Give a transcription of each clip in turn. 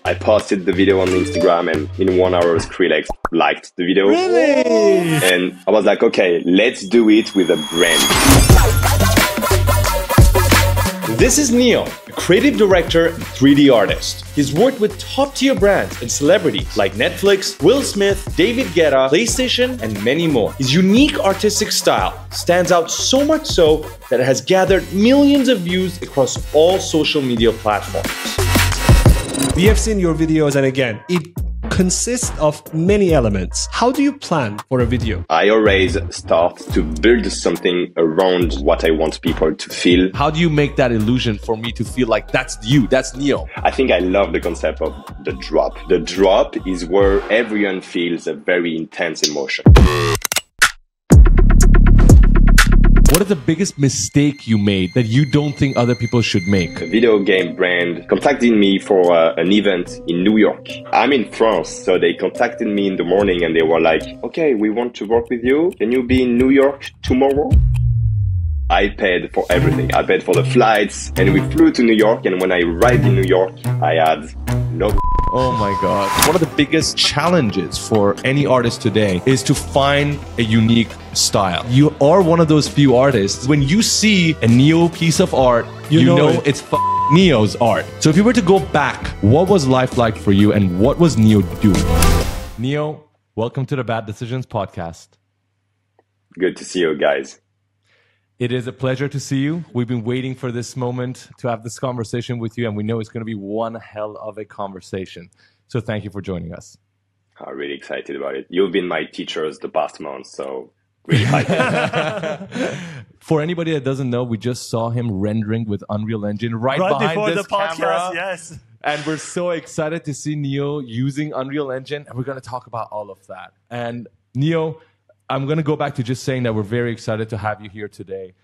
I posted the video on Instagram, and in 1 hour, Skrillex liked the video. Really? And I was like, okay, let's do it with a brand. This is Neo, a creative director and 3D artist. He's worked with top-tier brands and celebrities like Netflix, Will Smith, David Guetta, PlayStation, and many more. His unique artistic style stands out so much so that it has gathered millions of views across all social media platforms. We have seen your videos, and again, it consists of many elements. How do you plan for a video? I always start to build something around what I want people to feel. How do you make that illusion for me to feel like that's you, that's Neo? I think I love the concept of the drop. The drop is where everyone feels a very intense emotion. What is the biggest mistake you made that you don't think other people should make? A video game brand contacted me for an event in New York. I'm in France, so they contacted me in the morning and they were like, okay, we want to work with you. Can you be in New York tomorrow? I paid for everything. I paid for the flights and we flew to New York, and when I arrived in New York, I had no. Oh my God. One of the biggest challenges for any artist today is to find a unique style. You are one of those few artists. When you see a Neo piece of art, you know it's Neo's art. So if you were to go back, what was life like for you and what was Neo doing? Neo, welcome to the Bad Decisions podcast. Good to see you guys. It is a pleasure to see you. We've been waiting for this moment to have this conversation with you, and we know it's going to be one hell of a conversation. So thank you for joining us. I'm really excited about it. You've been my teachers the past month, so really hyped. For anybody that doesn't know, we just saw him rendering with Unreal Engine right behind before this the podcast, camera. yes. And we're so excited to see Neo using Unreal Engine, and we're going to talk about all of that. And Neo, I'm going to go back to just saying that we're very excited to have you here today.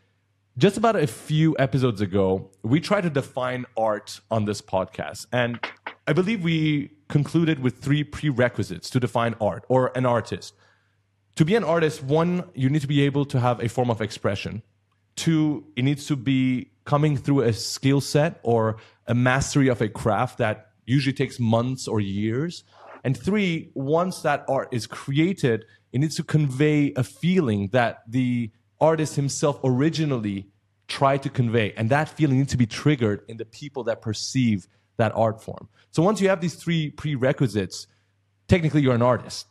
Just about a few episodes ago, we tried to define art on this podcast. And I believe we concluded with 3 prerequisites to define art or an artist. To be an artist, 1, you need to be able to have a form of expression. 2, it needs to be coming through a skill set or a mastery of a craft that usually takes months or years. And 3, once that art is created, it needs to convey a feeling that the artist himself originally tried to convey. And that feeling needs to be triggered in the people that perceive that art form. So once you have these 3 prerequisites, technically you're an artist.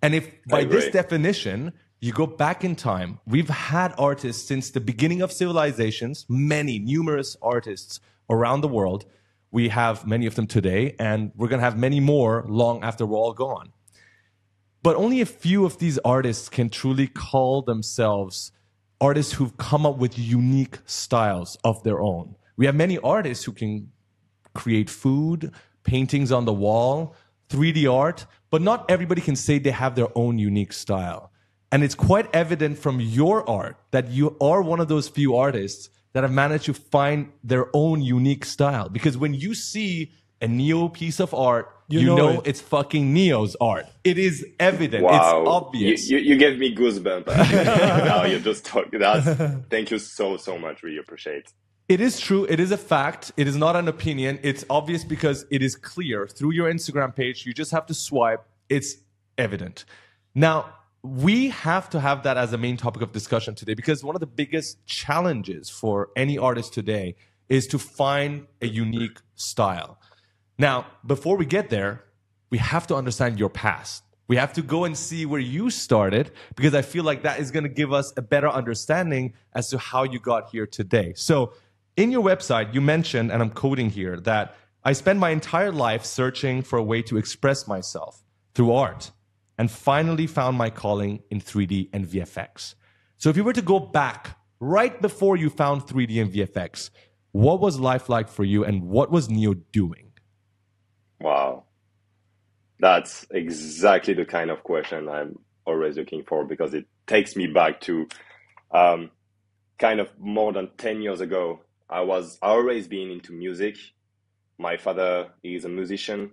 And if by this definition, you go back in time, we've had artists since the beginning of civilizations, numerous artists around the world. We have many of them today, and we're going to have many more long after we're all gone. But only a few of these artists can truly call themselves artists who've come up with unique styles of their own. We have many artists who can create food, paintings on the wall, 3D art, but not everybody can say they have their own unique style. And it's quite evident from your art that you are one of those few artists that have managed to find their own unique style. Because when you see a Neo piece of art, you know it's fucking Neo's art. It is evident. Wow. It's obvious. You gave me goosebumps. Now you're just talking. Thank you so much. Really appreciate. It is true. It is a fact. It is not an opinion. It's obvious because it is clear through your Instagram page. You just have to swipe. It's evident. Now, we have to have that as a main topic of discussion today because one of the biggest challenges for any artist today is to find a unique style. Now, before we get there, we have to understand your past. We have to go and see where you started because I feel like that is going to give us a better understanding as to how you got here today. So in your website, you mentioned, and I'm quoting here, that I spent my entire life searching for a way to express myself through art and finally found my calling in 3D and VFX. So if you were to go back right before you found 3D and VFX, what was life like for you and what was Neo doing? Wow. That's exactly the kind of question I'm always looking for because it takes me back to kind of more than 10 years ago. I always been into music. My father is a musician.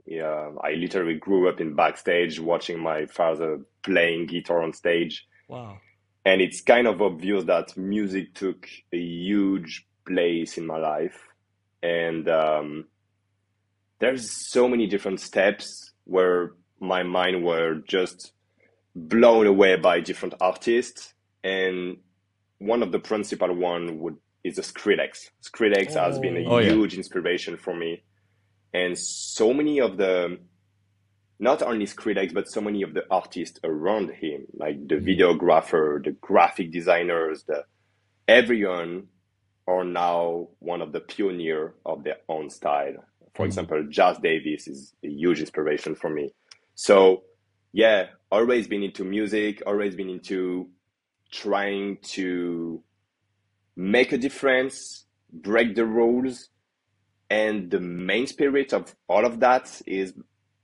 I literally grew up in backstage watching my father playing guitar on stage. Wow. And it's kind of obvious that music took a huge place in my life. And there's so many different steps where my mind were just blown away by different artists. And one of the principal one is the Skrillex. Skrillex has been a Oh, yeah. huge inspiration for me. And so many of the, not only Skrillex, but so many of the artists around him, like the videographer, the graphic designers, everyone are now one of the pioneer of their own style. For example, Jazz Davis is a huge inspiration for me. So yeah, always been into music, always been into trying to make a difference, break the rules. And the main spirit of all of that is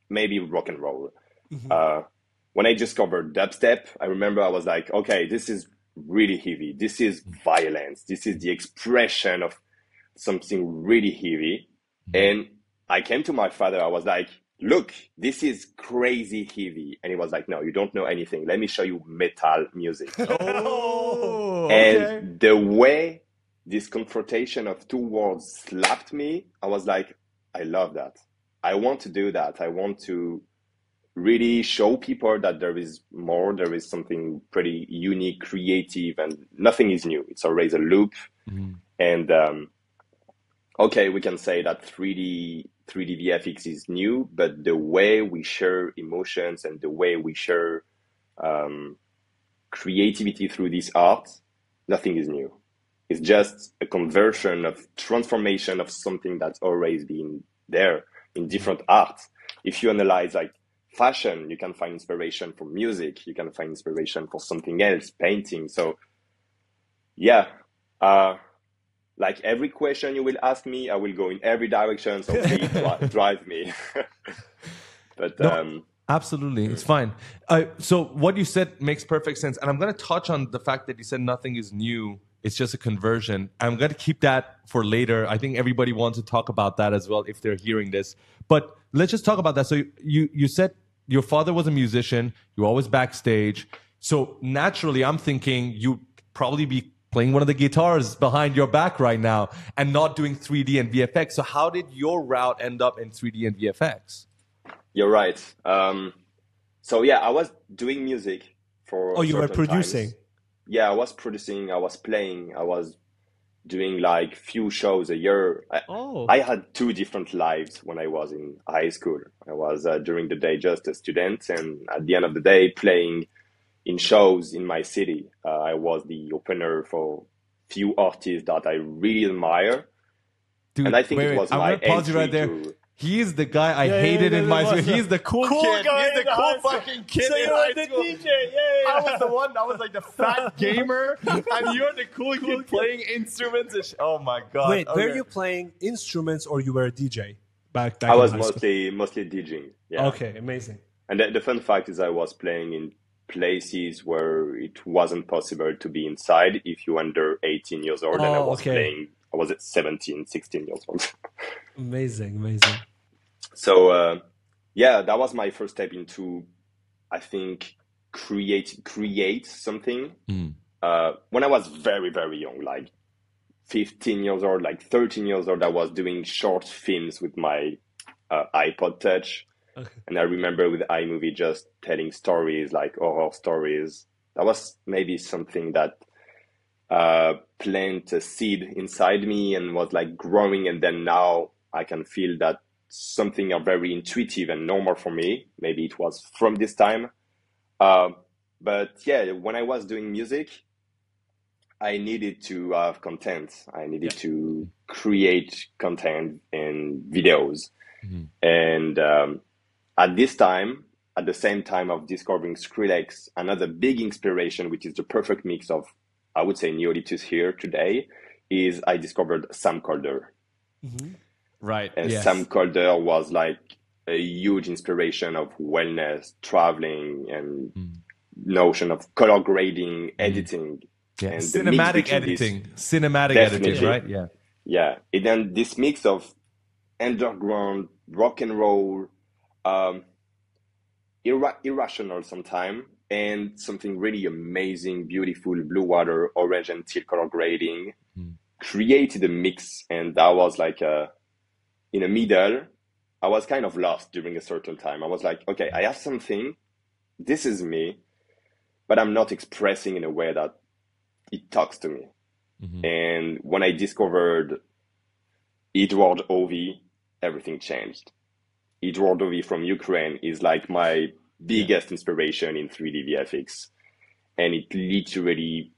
maybe rock and roll. When I discovered dubstep, I remember I was like, okay, this is really heavy. This is violence. This is the expression of something really heavy. And I came to my father. I was like, look, this is crazy heavy. And he was like, no, you don't know anything. Let me show you metal music. Oh, And the way this confrontation of two worlds slapped me, I was like, I love that. I want to do that. I want to really show people that there is more, there is something pretty unique, creative, and nothing is new. It's always a loop. And okay, we can say that 3D VFX is new, but the way we share emotions and the way we share creativity through this art, nothing is new. It's just a conversion of transformation of something that's always been there in different arts. If you analyze like fashion, you can find inspiration from music, you can find inspiration for something else, painting. So yeah, like every question you will ask me, I will go in every direction. So please drive me. But absolutely, it's fine. So what you said makes perfect sense, and I'm going to touch on the fact that you said nothing is new. It's just a conversion. I'm going to keep that for later. I think everybody wants to talk about that as well if they're hearing this. But let's just talk about that. So you said your father was a musician. You were always backstage. So naturally, I'm thinking you'd probably be playing one of the guitars behind your back right now and not doing 3D and VFX. So how did your route end up in 3D and VFX? You're right. So yeah, I was doing music for. Oh, you were producing. Times. Yeah, I was producing. I was playing. I was doing like few shows a year. I had 2 different lives when I was in high school. I was during the day just a student, and at the end of the day playing in shows in my city. I was the opener for few artists that I really admire. Dude, and I think it was I'm my gonna pause you right there. He's the guy I hated in my school. He's the cool kid. He's the cool fucking kid so in you high were the school. DJ. Yeah. I was the one that was like the fat gamer, and you're the cool kid playing instruments. And oh my god! Wait, Okay. were you playing instruments or you were a DJ back I was in high school? mostly DJing. Yeah. Okay, amazing. And the fun fact is I was playing in places where it wasn't possible to be inside if you under 18 years old. And I was playing, I was at 17, 16 years old. Amazing. So, yeah, that was my first step into, I think, create something. When I was very, very young, like 15 years old, like 13 years old, I was doing short films with my iPod Touch. Okay. And I remember with iMovie just telling stories, like horror stories. That was maybe something that planted a seed inside me and was like growing. And then now I can feel that something are very intuitive and normal for me. Maybe it was from this time. But yeah, when I was doing music, I needed to have content. I needed to create content and videos. And at this time, at the same time of discovering Skrillex, another big inspiration, which is the perfect mix of, I would say, Neolithus here today, is I discovered Sam Calder. Right. And Sam Calder was like a huge inspiration of wellness, traveling, and notion of color grading, editing. Yeah. And cinematic editing. Cinematic editing, right? Yeah. Yeah. And then this mix of underground, rock and roll, irrational sometimes, and something really amazing, beautiful, blue water, orange and teal color grading, created a mix. And that was like in the middle, I was kind of lost during a certain time. I was like, okay, I have something. This is me, but I'm not expressing in a way that it talks to me. And when I discovered Edward Ovi, everything changed. Edward Ovi from Ukraine is like my biggest inspiration in 3D VFX. And it literally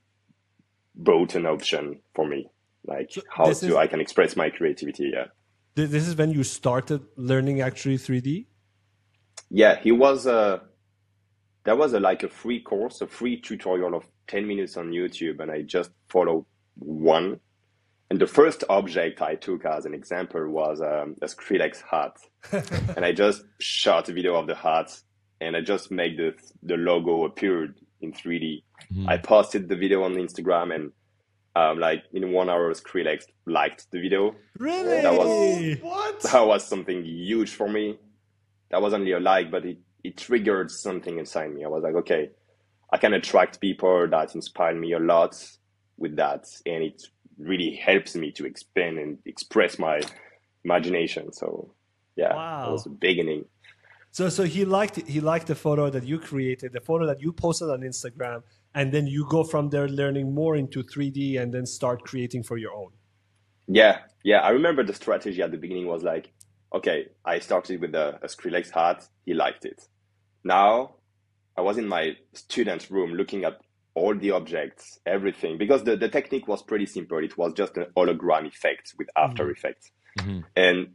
brought an option for me, like so I can express my creativity. Yeah. This is when you started learning actually 3D? Yeah, there was like a free course, a free tutorial of 10 minutes on YouTube, and I just followed one. And the first object I took as an example was a Skrillex hat. And I just shot a video of the hat, and I just made the logo appeared in 3D. I posted the video on Instagram, and like in 1 hour, Skrillex liked the video. Really? That was something huge for me. That was only a like, but it triggered something inside me. I was like, okay, I can attract people that inspire me a lot with that, and it really helps me to expand and express my imagination. So yeah, That was the beginning. So he liked the photo that you created, the photo that you posted on Instagram, and then you go from there learning more into 3D and then start creating for your own. Yeah. I remember the strategy at the beginning was like, okay, I started with a Skrillex hat. He liked it. Now I was in my student room looking at all the objects, everything, because the technique was pretty simple. It was just an hologram effect with After Effects. And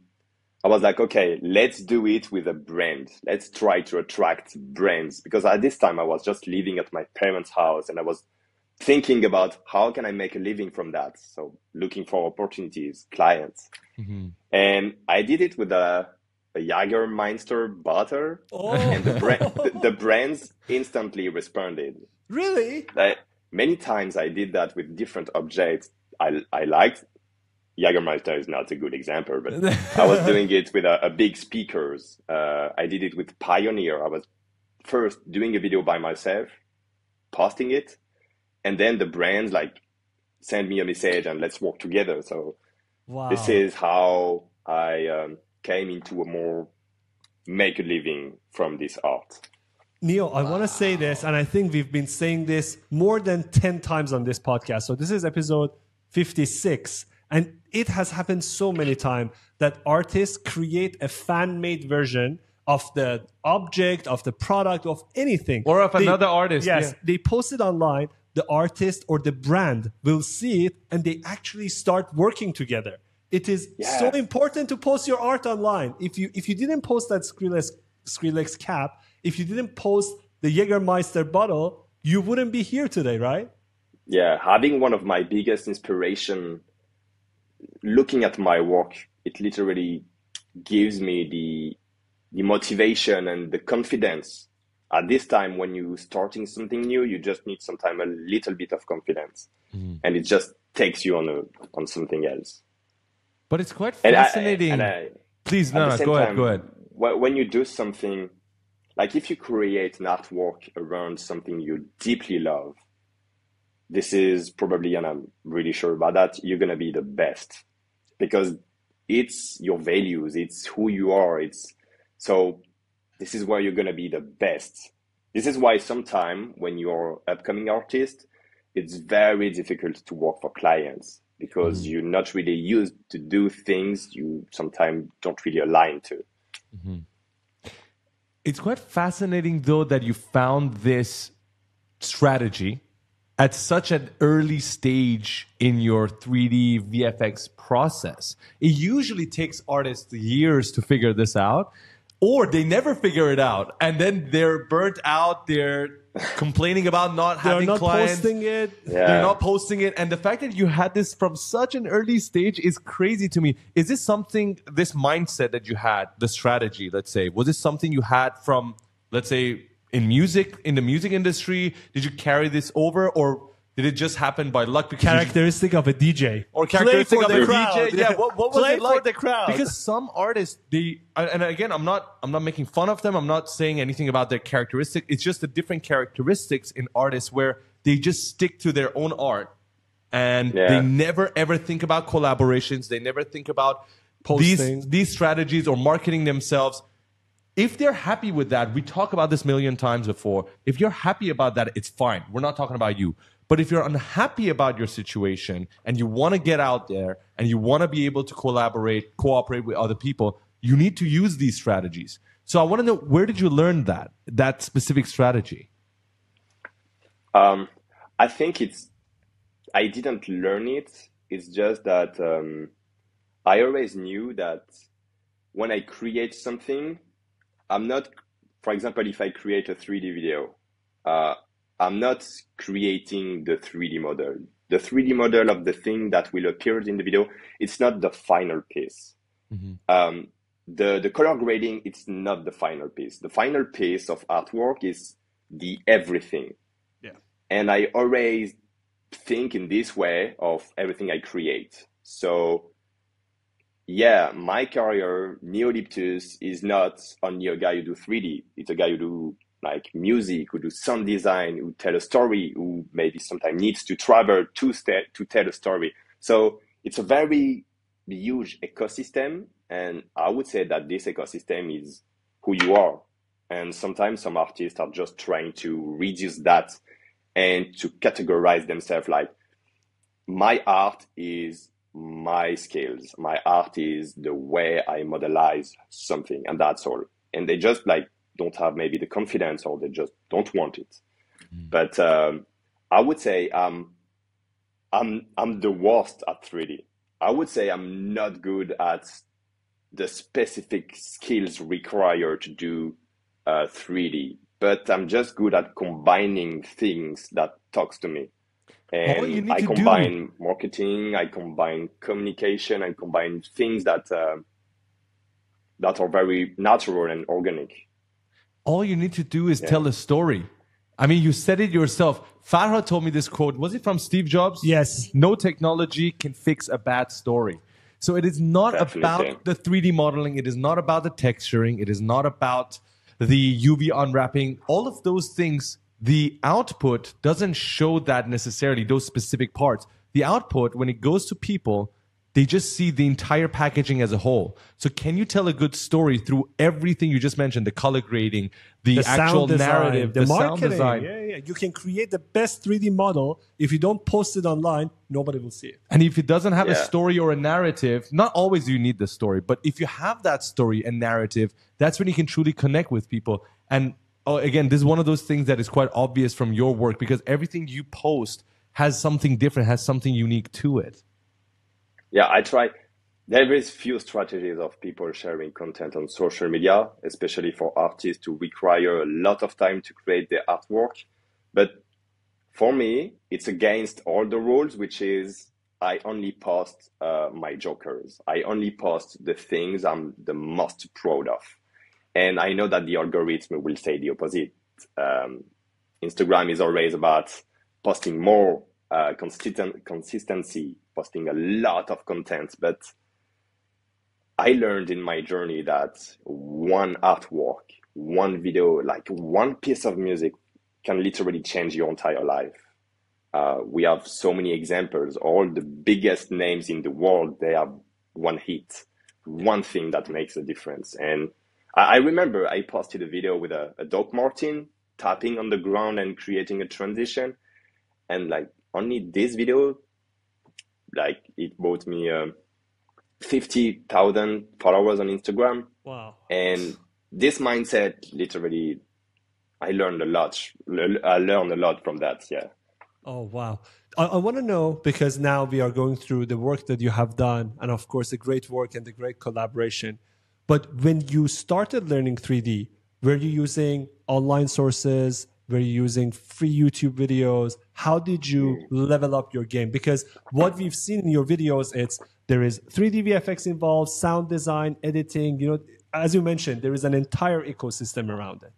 I was like, okay, let's do it with a brand. Let's try to attract brands, because at this time I was just living at my parents' house and I was thinking about how can I make a living from that. So looking for opportunities, clients. And I did it with a Jägermeister bottle, and the brands instantly responded. Really? Many times I did that with different objects I liked. Jägermeister is not a good example, but I was doing it with a big speakers. I did it with Pioneer. I was first doing a video by myself, posting it, and then the brands like send me a message and let's work together. So this is how I came into a more make a living from this art. Neo, I want to say this, and I think we've been saying this more than 10 times on this podcast. So this is episode 56. And it has happened so many times that artists create a fan-made version of the object, of the product, of anything. Or of another artist. Yes, they post it online. The artist or the brand will see it, and they actually start working together. It is so important to post your art online. If you didn't post that Skrillex cap, if you didn't post the Jägermeister bottle, you wouldn't be here today, right? Yeah, having one of my biggest inspiration, looking at my work, it literally gives me the motivation and the confidence. At this time, when you're starting something new, you just need sometimes a little bit of confidence, and it just takes you on something else. But it's quite fascinating. Please, go ahead. When you do something, like if you create an artwork around something you deeply love, this is probably, and I'm really sure about that, you're going to be the best, because it's your values, it's who you are. So this is where you're going to be the best. This is why sometimes when you're an upcoming artist, it's very difficult to work for clients, because you're not really used to do things you sometimes don't really align to. It's quite fascinating, though, that you found this strategy at such an early stage in your 3D VFX process. It usually takes artists years to figure this out, or they never figure it out, and then they're burnt out, they're complaining about not having clients. They're not posting it. And the fact that you had this from such an early stage is crazy to me. Is this something, this mindset that you had, the strategy, let's say, was this something you had from, let's say, in the music industry? Did you carry this over, or did it just happen by luck? Characteristic of a DJ. Or characteristic of a DJ. Yeah, what was it like? For the crowd. Because some artists, and again, I'm not making fun of them. I'm not saying anything about their characteristic. It's just the different characteristics in artists where they just stick to their own art, and they never ever think about collaborations. They never think about Posting. these strategies or marketing themselves. If they're happy with that, we talk about this a million times before. If you're happy about that, it's fine. We're not talking about you. But if you're unhappy about your situation and you want to get out there and you want to be able to cooperate with other people, you need to use these strategies. So I want to know, where did you learn that specific strategy? I think I didn't learn it. It's just that I always knew that when I create something, I'm not, for example, if I create a 3D video, I'm not creating the 3D model. The 3D model of the thing that will appear in the video, it's not the final piece. Mm-hmm. The color grading, it's not the final piece. The final piece of artwork is the everything. Yeah. And I always think in this way of everything I create. So yeah, my career, Neolyptus, is not only a guy who do 3D. It's a guy who do like music, who do sound design, who tell a story, who maybe sometimes needs to travel to tell a story. So it's a very huge ecosystem. And I would say that this ecosystem is who you are. And sometimes some artists are just trying to reduce that and to categorize themselves like, my art is my skills. My art is the way I modelize something, and that's all. And they just like don't have maybe the confidence, or they just don't want it. But I would say I'm the worst at 3D. I would say I'm not good at the specific skills required to do 3D, but I'm just good at combining things that talks to me. And I combine marketing, I combine communication, I combine things that are very natural and organic. All you need to do is tell a story. I mean, you said it yourself. Farhad told me this quote. Was it from Steve Jobs? Yes. No technology can fix a bad story. So it is not about the 3D modeling. It is not about the texturing. It is not about the UV unwrapping. All of those things, the output doesn't show that necessarily, those specific parts. The output, when it goes to people, they just see the entire packaging as a whole. So can you tell a good story through everything you just mentioned, the color grading, the actual narrative, the marketing, sound design? Yeah. You can create the best 3D model. If you don't post it online, nobody will see it. And if it doesn't have a story or a narrative, not always do you need the story, but if you have that story and narrative, that's when you can truly connect with people. And again, this is one of those things that is quite obvious from your work, because everything you post has something different, has something unique to it. Yeah, I try. There is few strategies of people sharing content on social media, especially for artists who require a lot of time to create their artwork. But for me, it's against all the rules, which is I only post my jokers. I only post the things I'm the most proud of. And I know that the algorithm will say the opposite. Instagram is always about posting more consistency, posting a lot of content. But I learned in my journey that one artwork, one video, like one piece of music can literally change your entire life. We have so many examples. All the biggest names in the world, they have one hit, one thing that makes a difference. And I remember I posted a video with a Doc Martin tapping on the ground and creating a transition. And like only this video, like it brought me 50,000 followers on Instagram. Wow. And this mindset, literally, I learned a lot. I learned a lot from that. Yeah. Oh, wow. I want to know, because now we are going through the work that you have done, and of course the great work and the great collaboration. But when you started learning 3D, were you using online sources? Were you using free YouTube videos? How did you level up your game? Because what we've seen in your videos, there is 3D VFX involved, sound design, editing. You know, as you mentioned, there is an entire ecosystem around it.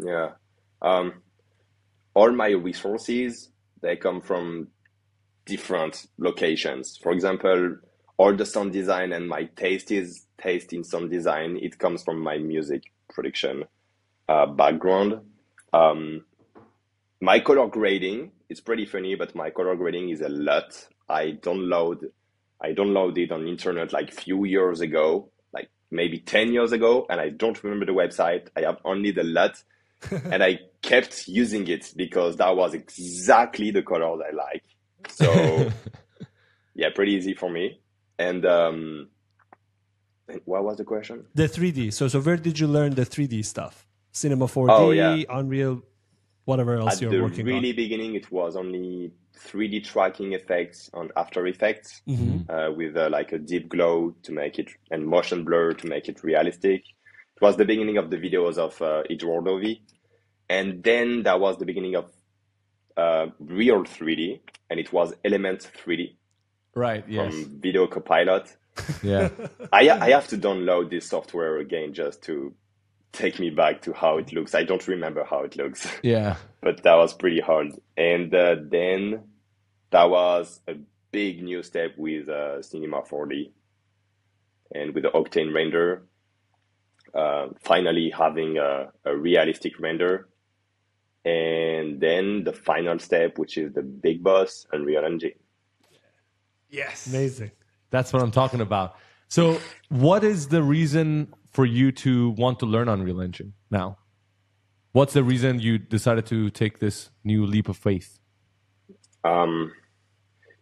Yeah. All my resources, they come from different locations. For example, all the sound design and my taste in sound design, it comes from my music production background. My color grading, it's pretty funny, but my color grading is a lot. I download I downloaded it on internet like few years ago, like maybe 10 years ago, and I don't remember the website. I have only the LUT, and I kept using it because that was exactly the colors I like. So yeah, pretty easy for me. And what was the question? The 3D. So where did you learn the 3D stuff? Cinema 4D, Oh, yeah. Unreal, whatever else you're working on. At the really beginning, it was only 3D tracking effects on After Effects with like a deep glow to make it, and motion blur to make it realistic. It was the beginning of the videos of Eduardovi. And then that was the beginning of real 3D, and it was Element 3D. Right, yes. From Video Copilot. Yeah. I have to download this software again just to take me back to how it looks. I don't remember how it looks. Yeah. But that was pretty hard. And then that was a big new step with Cinema 4D and with the Octane render. Finally having a realistic render. And then the final step, which is the big boss, Unreal Engine. Yes. Amazing. That's what I'm talking about. So what is the reason for you to want to learn Unreal Engine now? What's the reason you decided to take this new leap of faith? You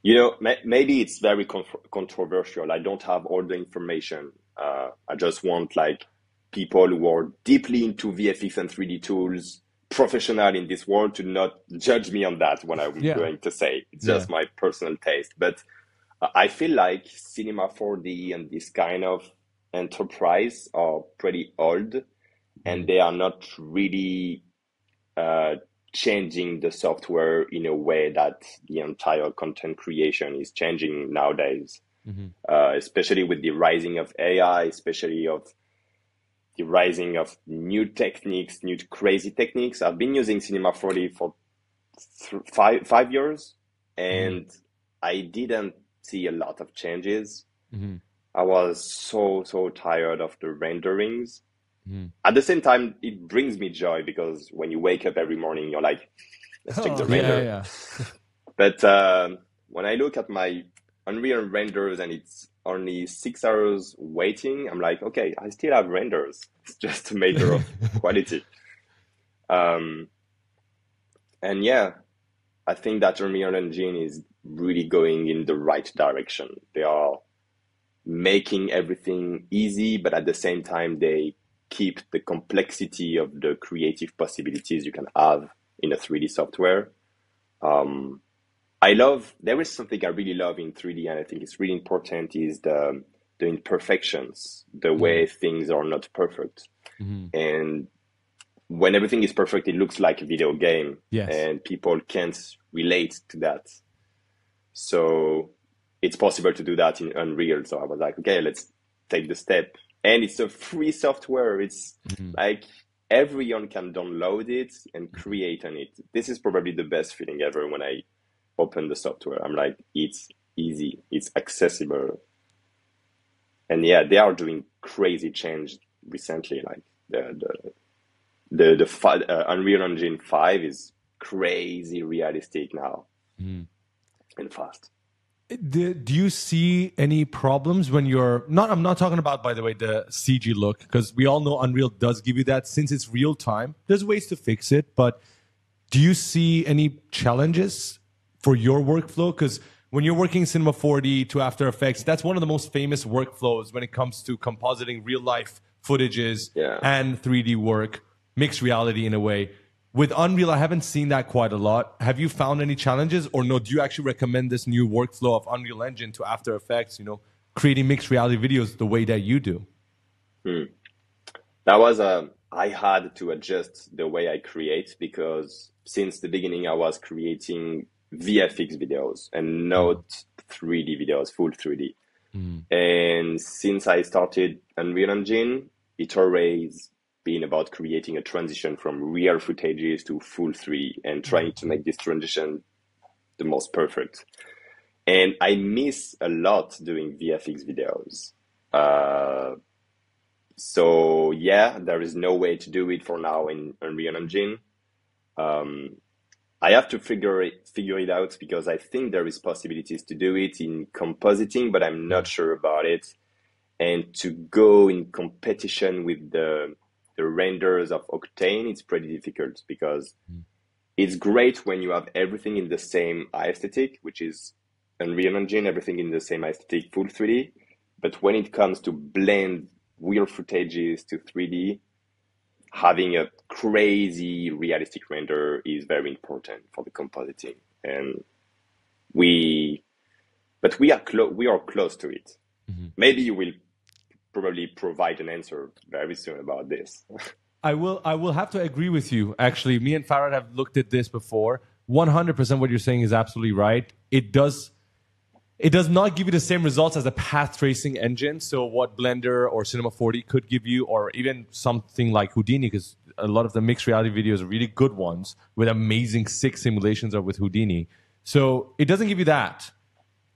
know, maybe it's very controversial. I don't have all the information. I just want like people who are deeply into VFX and 3D tools, professional in this world, to not judge me on that when I'm going to say. It's just my personal taste. But I feel like Cinema 4D and this kind of enterprise are pretty old, and they are not really changing the software in a way that the entire content creation is changing nowadays, especially with the rising of AI, especially of the rising of new techniques, new crazy techniques. I've been using Cinema 4D for 5 years, and I didn't see a lot of changes. I was so tired of the renderings. At the same time, it brings me joy because when you wake up every morning, you're like, let's check the render. Yeah. But when I look at my Unreal renders and it's only 6 hours waiting, I'm like, okay, I still have renders. It's just a matter of quality. And yeah, I think that Unreal Engine is really going in the right direction. They are making everything easy, but at the same time, they keep the complexity of the creative possibilities you can have in a 3D software. There is something I really love in 3D, and I think it's really important, is the imperfections, the way things are not perfect. And when everything is perfect, it looks like a video game, and people can't relate to that. So it's possible to do that in Unreal. So I was like, okay, let's take the step. And it's a free software. It's like everyone can download it and create on it. This is probably the best feeling ever when I open the software. I'm like, it's easy, it's accessible. And yeah, they are doing crazy change recently. Like the Unreal Engine 5 is crazy realistic now and fast. Do you see any problems when you're not? I'm not talking about, by the way, the CG look, because we all know Unreal does give you that. Since it's real time, there's ways to fix it. But do you see any challenges for your workflow? Because when you're working Cinema 4D to After Effects, that's one of the most famous workflows when it comes to compositing real life footages and 3D work, mixed reality in a way. With Unreal, I haven't seen that quite a lot. Have you found any challenges, or no? Do you actually recommend this new workflow of Unreal Engine to After Effects, creating mixed reality videos the way that you do? That was I had to adjust the way I create, because since the beginning I was creating VFX videos and not 3D videos, full 3D. And since I started Unreal Engine, it always been about creating a transition from real footages to full 3D and trying to make this transition the most perfect. And I miss a lot doing VFX videos. So yeah, there is no way to do it for now in Unreal Engine. I have to figure it out because I think there is possibilities to do it in compositing, but I'm not sure about it. And to go in competition with the renders of Octane, it's pretty difficult because it's great when you have everything in the same aesthetic, which is Unreal Engine, everything in the same aesthetic, full 3D. But when it comes to blend real footages to 3D, having a crazy realistic render is very important for the compositing. And we are close to it. Maybe you will probably provide an answer very soon about this. I will have to agree with you. Actually, me and Farad have looked at this before. 100% what you're saying is absolutely right. It does not give you the same results as a path tracing engine. So what Blender or Cinema 4D could give you, or even something like Houdini, because a lot of the mixed reality videos are really good ones with amazing sick simulations, or with Houdini. So it doesn't give you that.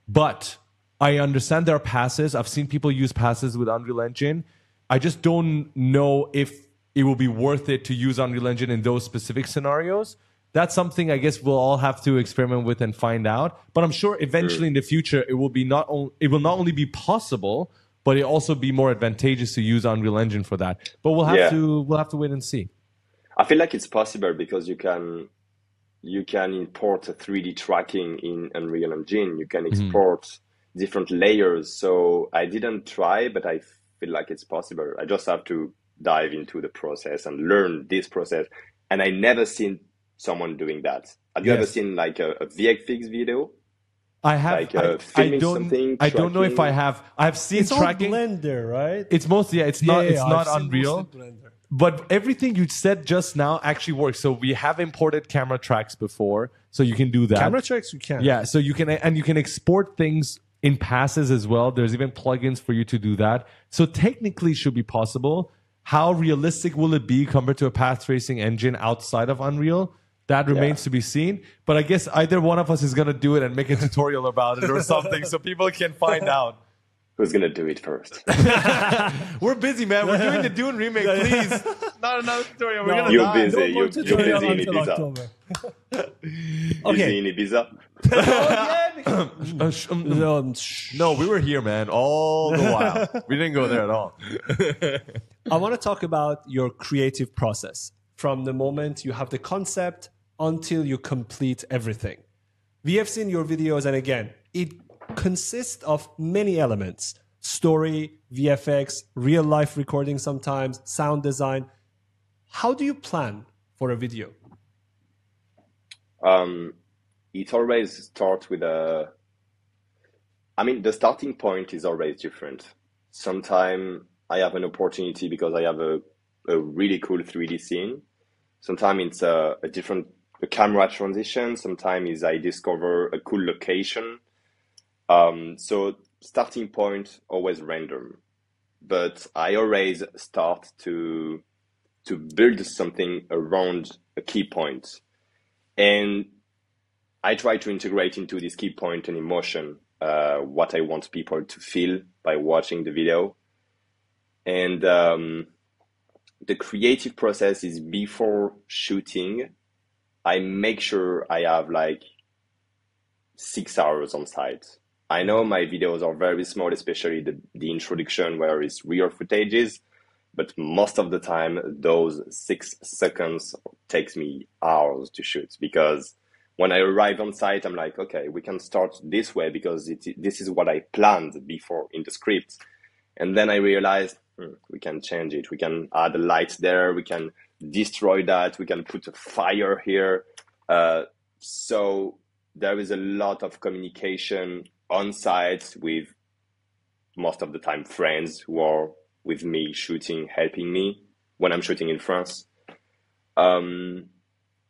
But I understand there are passes. I've seen people use passes with Unreal Engine. I just don't know if it will be worth it to use Unreal Engine in those specific scenarios. That's something I guess we'll all have to experiment with and find out. But I'm sure eventually in the future it will not only be possible, but it also be more advantageous to use Unreal Engine for that. But we'll have to wait and see. I feel like it's possible because you can import a 3D tracking in Unreal Engine. You can export different layers. So I didn't try, but I feel like it's possible. I just have to dive into the process and learn this process. And I never seen someone doing that. Have you ever seen like a VFX video? I have. Like I don't know if I have. I've seen It's tracking. all Blender, right? It's mostly it's not I've seen Unreal. mostly Blender. But everything you said just now actually works. So we have imported camera tracks before, so you can do that. Camera tracks, you can. Yeah, so you can export things in passes as well. There's even plugins for you to do that. So technically, it should be possible. How realistic will it be compared to a path tracing engine outside of Unreal? That remains to be seen. But I guess either one of us is going to do it and make a tutorial about it or something so people can find out. Who's going to do it first? We're busy, man. We're doing the Dune remake, please. Not another tutorial. We're going to You're die. busy. You're busy in Ibiza. Busy in Ibiza? No, we were here, man, all the while. We didn't go there at all. I want to talk about your creative process from the moment you have the concept until you complete everything. We have seen your videos, and again, it consists of many elements: story, VFX, real life recording sometimes, sound design. How do you plan for a video? It always starts with the starting point is always different. Sometimes I have an opportunity because I have a really cool 3D scene. Sometimes it's a different camera transition. Sometimes I discover a cool location. So starting point always random, but I always start to build something around a key point, and I try to integrate into this key point an emotion, what I want people to feel by watching the video. And the creative process is before shooting. I make sure I have like 6 hours on site. I know my videos are very small, especially the introduction where it's real footages, but most of the time, those 6 seconds takes me hours to shoot, because when I arrive on site, I'm like, okay, we can start this way because this is what I planned before in the script. And then I realized we can change it. We can add a light there. We can destroy that. We can put a fire here. So there is a lot of communication on site with, most of the time, friends who are with me shooting, helping me when I'm shooting in France.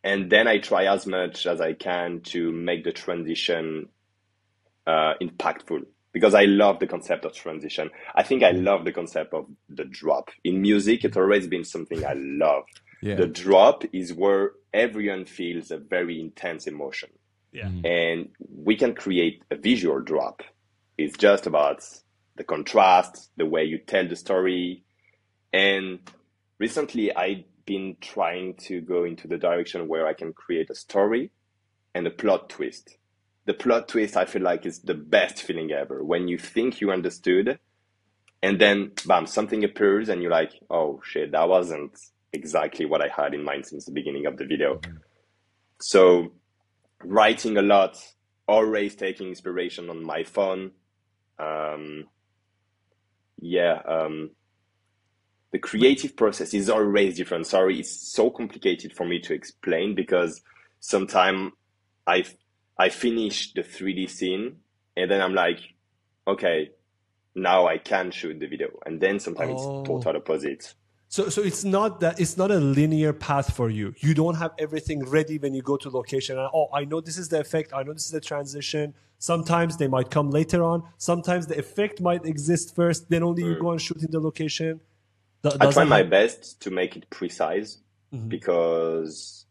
And then I try as much as I can to make the transition impactful, because I love the concept of transition. I think I love the concept of the drop. In music, it's always been something I love. Yeah. The drop is where everyone feels a very intense emotion. Yeah. And we can create a visual drop. It's just about the contrast, the way you tell the story. And recently I've been trying to go into the direction where I can create a story and a plot twist. The plot twist, I feel like, is the best feeling ever. When you think you understood, and then, bam, something appears, and you're like, oh, shit, that wasn't exactly what I had in mind since the beginning of the video. So writing a lot, always taking inspiration on my phone. The creative process is always different. Sorry, it's so complicated for me to explain because sometimes I finish the 3D scene and then I'm like, okay, now I can shoot the video. And then sometimes it's total opposite. So it's not a linear path for you. You don't have everything ready when you go to location. And, I know this is the effect. I know this is the transition. Sometimes they might come later on. Sometimes the effect might exist first. Then only you go and shoot in the location. I try my best to make it precise because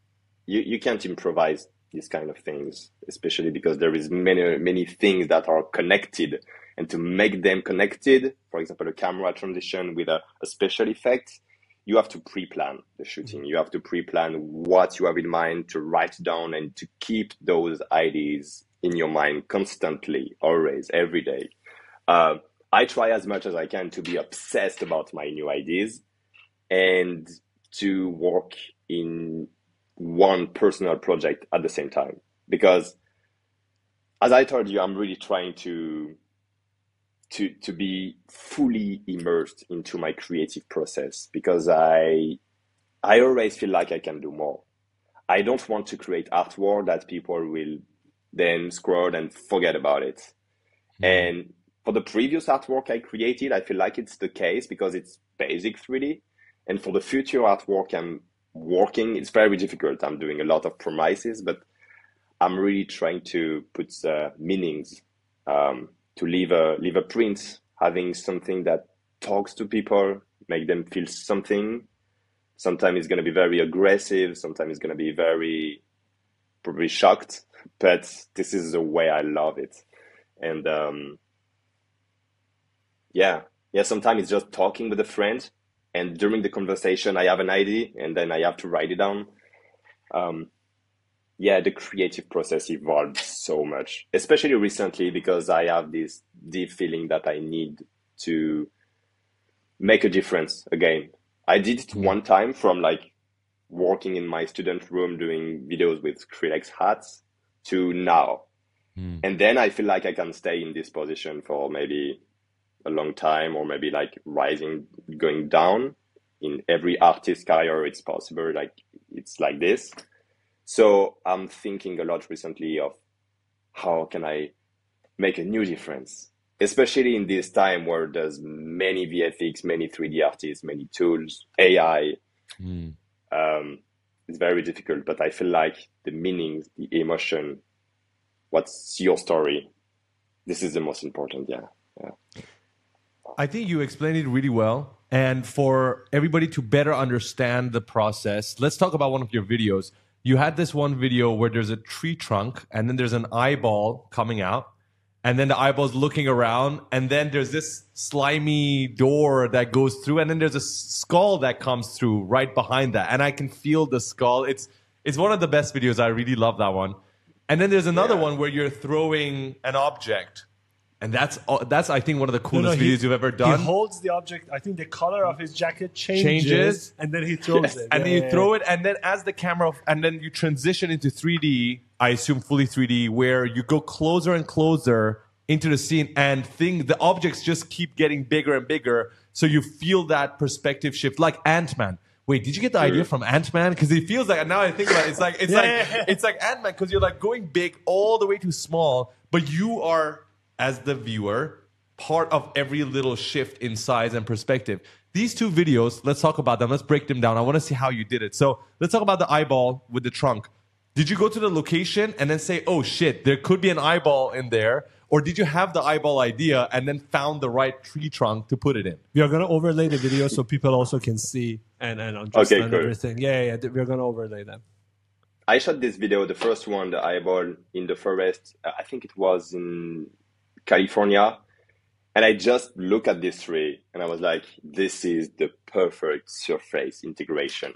you can't improvise these kind of things, especially because there is many things that are connected. And to make them connected, for example, a camera transition with a special effect, you have to pre-plan the shooting. You have to pre-plan what you have in mind, to write down and to keep those ideas in your mind constantly, always, every day. I try as much as I can to be obsessed about my new ideas and to work in one personal project at the same time. Because as I told you, I'm really trying to be fully immersed into my creative process because I always feel like I can do more. I don't want to create artwork that people will then scroll and forget about it. And for the previous artwork I created, I feel like it's the case because it's basic 3D. And for the future artwork I'm working, it's very difficult. I'm doing a lot of promises, but I'm really trying to put meanings, to leave a print, having something that talks to people, make them feel something. Sometimes it's going to be very aggressive. Sometimes it's going to be very probably shocked, but this is the way I love it. And sometimes it's just talking with a friend, and during the conversation I have an idea and then I have to write it down. The creative process evolved so much, especially recently, because I have this deep feeling that I need to make a difference again. I did it one time from like working in my student room doing videos with Skrillex hats to now. And then I feel like I can stay in this position for maybe a long time, or maybe like going down. In every artist career it's possible, like it's like this. So I'm thinking a lot recently of how can I make a new difference, especially in this time where there's many VFX, many 3D artists, many tools, AI. It's very difficult, but I feel like the meaning, the emotion, what's your story? This is the most important. Yeah. I think you explained it really well. And for everybody to better understand the process, let's talk about one of your videos. You had this one video where there's a tree trunk and then there's an eyeball coming out, and then the eyeball's looking around, and then there's this slimy door that goes through, and then there's a skull that comes through right behind that. And I can feel the skull. It's one of the best videos. I really love that one. And then there's another one where you're throwing an object. And that's I think one of the coolest videos you've ever done. He holds the object. I think the color of his jacket changes and then he throws it. And then you throw it, and then as the camera, and then you transition into 3D, I assume fully 3D, where you go closer and closer into the scene, and the objects just keep getting bigger and bigger, so you feel that perspective shift, like Ant-Man. Wait, did you get the idea from Ant-Man? Because it feels like, now I think about it, it's like Ant-Man, because you're like going big all the way to small, but you are, as the viewer, part of every little shift in size and perspective. These two videos, let's talk about them. Let's break them down. I want to see how you did it. So let's talk about the eyeball with the trunk. Did you go to the location and then say, oh shit, there could be an eyeball in there? Or did you have the eyeball idea and then found the right tree trunk to put it in? We are going to overlay the video so people also can see and understand everything. Yeah. We're going to overlay them. I shot this video, the first one, the eyeball in the forest. I think it was in California. And I just looked at this tree and I was like, this is the perfect surface integration.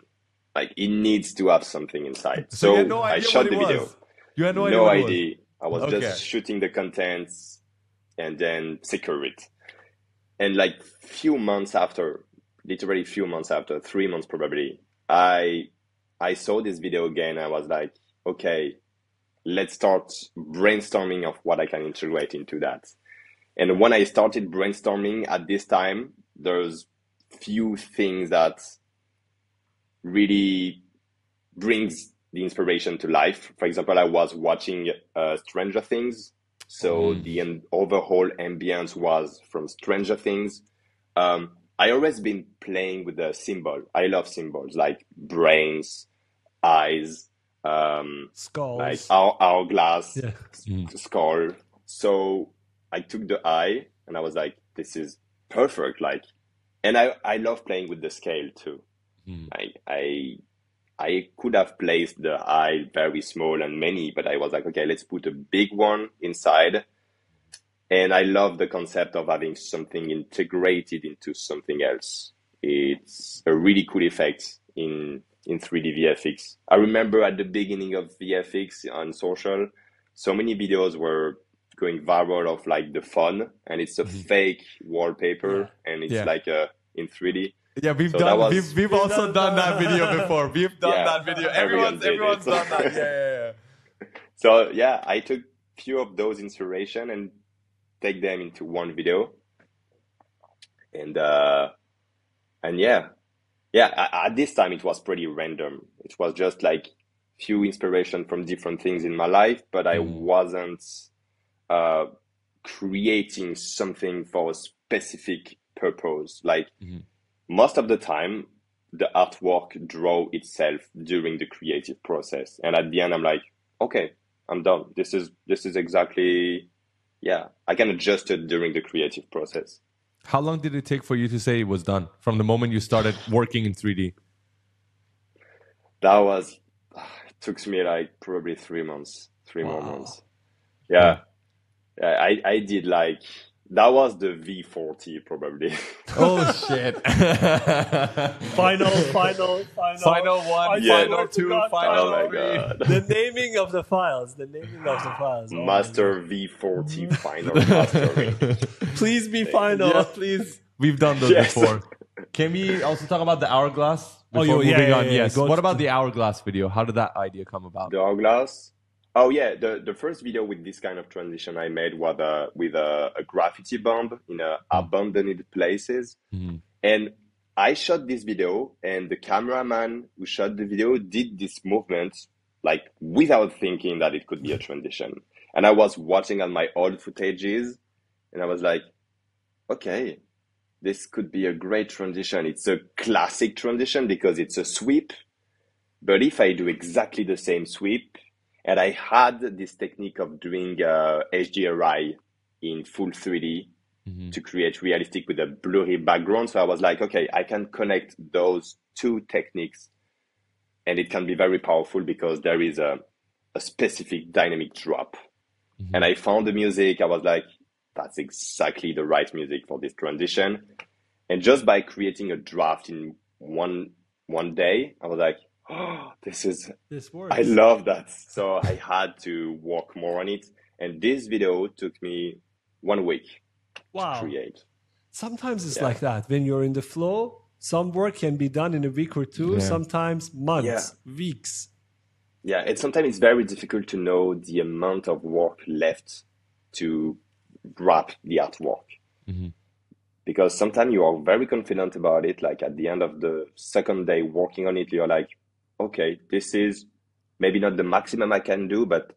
Like, it needs to have something inside. So you had no idea I shot what the it video. was. You had no idea No what it was? idea. I was Okay. just shooting the contents and then secure it. And like few months after, literally few months after, 3 months probably, I saw this video again. I was like, okay, let's start brainstorming of what I can integrate into that. And when I started brainstorming at this time, there's few things that really brings the inspiration to life. For example, I was watching Stranger Things, so the overall ambience was from Stranger Things. I always been playing with the symbol. I love symbols like brains, eyes, Skulls. like hourglass, Yeah. skull. So I took the eye and I was like, this is perfect. Like, and I love playing with the scale too. I could have placed the eye very small and many, but I was like, okay, let's put a big one inside. And I love the concept of having something integrated into something else. It's a really cool effect in 3D VFX. I remember at the beginning of VFX on social, so many videos were going viral of like the fun, and it's a fake wallpaper, and it's like in 3D. Yeah, we've So done. that was- We've also done that video before. We've done Yeah, that video. everyone did Everyone's it. done that. Yeah. So yeah, I took few of those inspiration and take them into one video. And yeah, at this time it was pretty random. It was just like few inspiration from different things in my life, but I wasn't creating something for a specific purpose. Like most of the time, the artwork draw itself during the creative process, and at the end, I'm like, okay, I'm done. This is exactly, yeah. I can adjust it during the creative process. How long did it take for you to say it was done from the moment you started working in 3D? That was, it took me like probably 3 months, three more months. Yeah. I did like, that was the V40 probably. Oh shit! Final one, Yeah. final two, Oh final my three. God. The naming of the files. Oh Master V40 final mastering. Please be final, Yeah. please. We've done those Yes. before. Can we also talk about the hourglass before yeah, moving yeah, on? yeah. Yes. Go What to- about the hourglass video? How did that idea come about? The hourglass. Oh yeah, the first video with this kind of transition I made was with a graffiti bomb in abandoned places, and I shot this video, and the cameraman who shot the video did this movement like without thinking that it could be a transition. And I was watching on my old footages, and I was like, okay, this could be a great transition. It's a classic transition because it's a sweep, but if I do exactly the same sweep, and I had this technique of doing HDRI in full 3D to create realistic with a blurry background. So I was like, okay, I can connect those two techniques, and it can be very powerful because there is a specific dynamic drop. And I found the music. I was like, that's exactly the right music for this transition. And just by creating a draft in one day, I was like, oh, this works. I love that. So I had to work more on it. And this video took me 1 week to create. Sometimes it's like that. When you're in the flow, some work can be done in a week or two, sometimes months, weeks. Yeah, and sometimes it's very difficult to know the amount of work left to wrap the artwork. Because sometimes you are very confident about it. Like at the end of the second day working on it, you're like, okay, this is maybe not the maximum I can do, but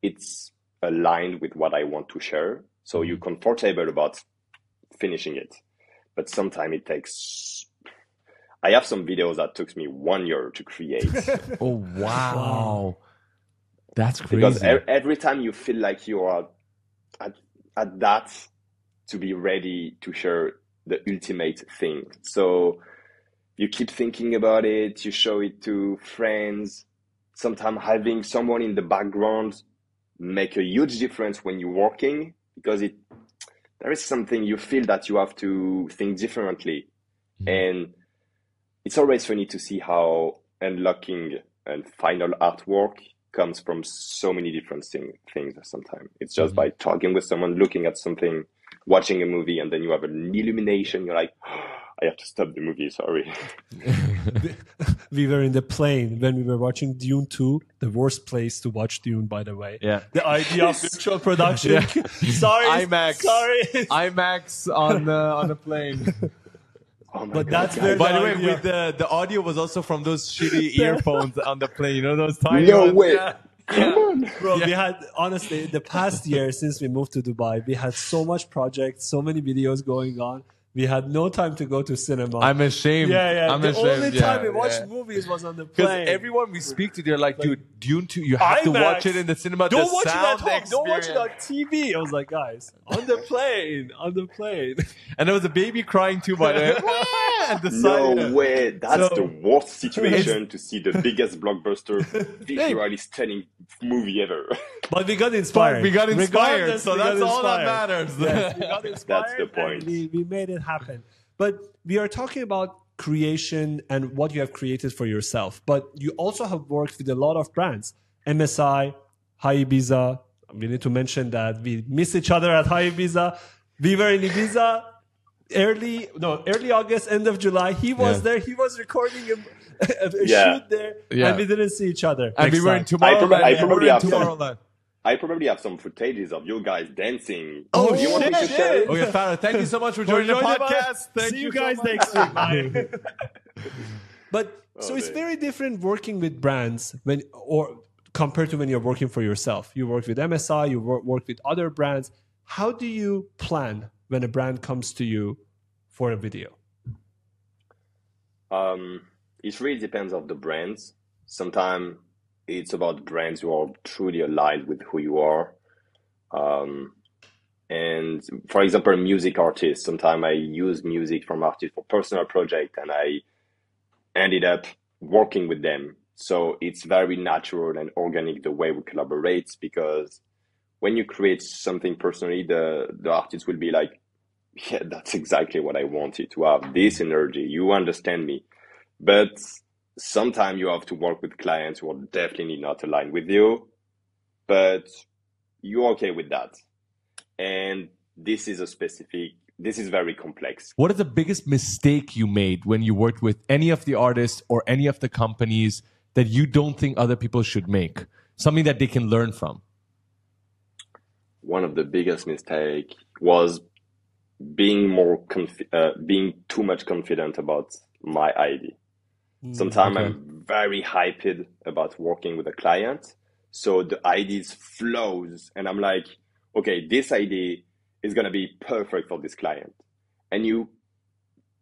it's aligned with what I want to share. So you're comfortable about finishing it. But sometimes it takes, I have some videos that took me 1 year to create. Oh wow, that's crazy. Because every time you feel like you are at that to be ready to share the ultimate thing. So you keep thinking about it, you show it to friends. Sometimes having someone in the background make a huge difference when you're working, because there is something you feel that you have to think differently. And it's always funny to see how unlocking a final artwork comes from so many different things sometimes. It's just by talking with someone, looking at something, watching a movie, and then you have an illumination. You're like, oh, I have to stop the movie, sorry. We were in the plane when we were watching Dune 2, the worst place to watch Dune, by the way. Yeah. The idea of virtual production. Sorry. IMAX on a plane. Oh my But God, that's guys. where By the way, idea- with the audio was also from those shitty earphones on the plane. You know those tiny No ones? way. Yeah. Come on. Bro, we had, honestly, the past year since we moved to Dubai, we had so much projects, so many videos going on. We had no time to go to cinema. I'm ashamed. Yeah. I'm The ashamed. only time we yeah. watched movies was on the Because plane. everyone we speak to, they're like, dude, Dune 2, you have to IMAX. watch it in the cinema. Don't the watch it at sound home. Don't watch it on experience. TV. I was like, guys, on the plane. And there was a baby crying too, by the way. At the No side. way. That's So- the worst situation to see the biggest blockbuster, visually stunning movie ever. But we got inspired. We got inspired, Regardless, so we got that's all that inspired. matters. Yes, we got inspired. That's the point. And we made it happen. But we are talking about creation and what you have created for yourself. But you also have worked with a lot of brands. MSI, High Ibiza. We need to mention that we miss each other at High Ibiza. We were in Ibiza early August, end of July. He was Yeah. there. He was recording a Yeah. shoot there, Yeah. and we didn't see each other. And we next were in time. Tomorrowland. I We were probably in have some. Tomorrowland. I probably have some footages of you guys dancing. Oh, you want me to shit. share it? Okay, Farah, thank you so much for joining the joining the podcast. Thank See you so guys much. next week. Bye. But so it's man. very different working with brands or compared to when you're working for yourself. You work with MSI, you work with other brands. How do you plan when a brand comes to you for a video? It really depends on the brands. Sometimes it's about brands who are truly aligned with who you are. And for example, music artists, sometimes I use music from artists for personal project and I ended up working with them. So it's very natural and organic the way we collaborate, because when you create something personally, the artist will be like, yeah, that's exactly what I wanted to have, this energy. You understand me. But sometimes you have to work with clients who are definitely not aligned with you, but you're okay with that. And this is very complex. What is the biggest mistake you made when you worked with any of the artists or any of the companies that you don't think other people should make? Something that they can learn from? One of the biggest mistakes was being too much confident about my idea. Sometimes okay. I'm very hyped about working with a client. So the ideas flows and I'm like, okay, this idea is going to be perfect for this client. And you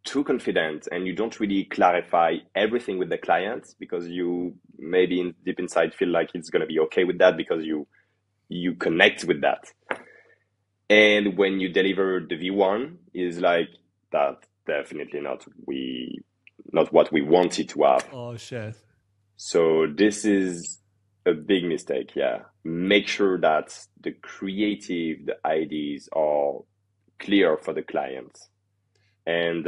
too confident and you don't really clarify everything with the client because you maybe deep inside feel like it's going to be okay with that because you connect with that. And when you deliver the V1 is like, that's definitely not what we wanted to have. Oh, shit. So this is a big mistake, yeah. Make sure that the creative, the ideas are clear for the client. And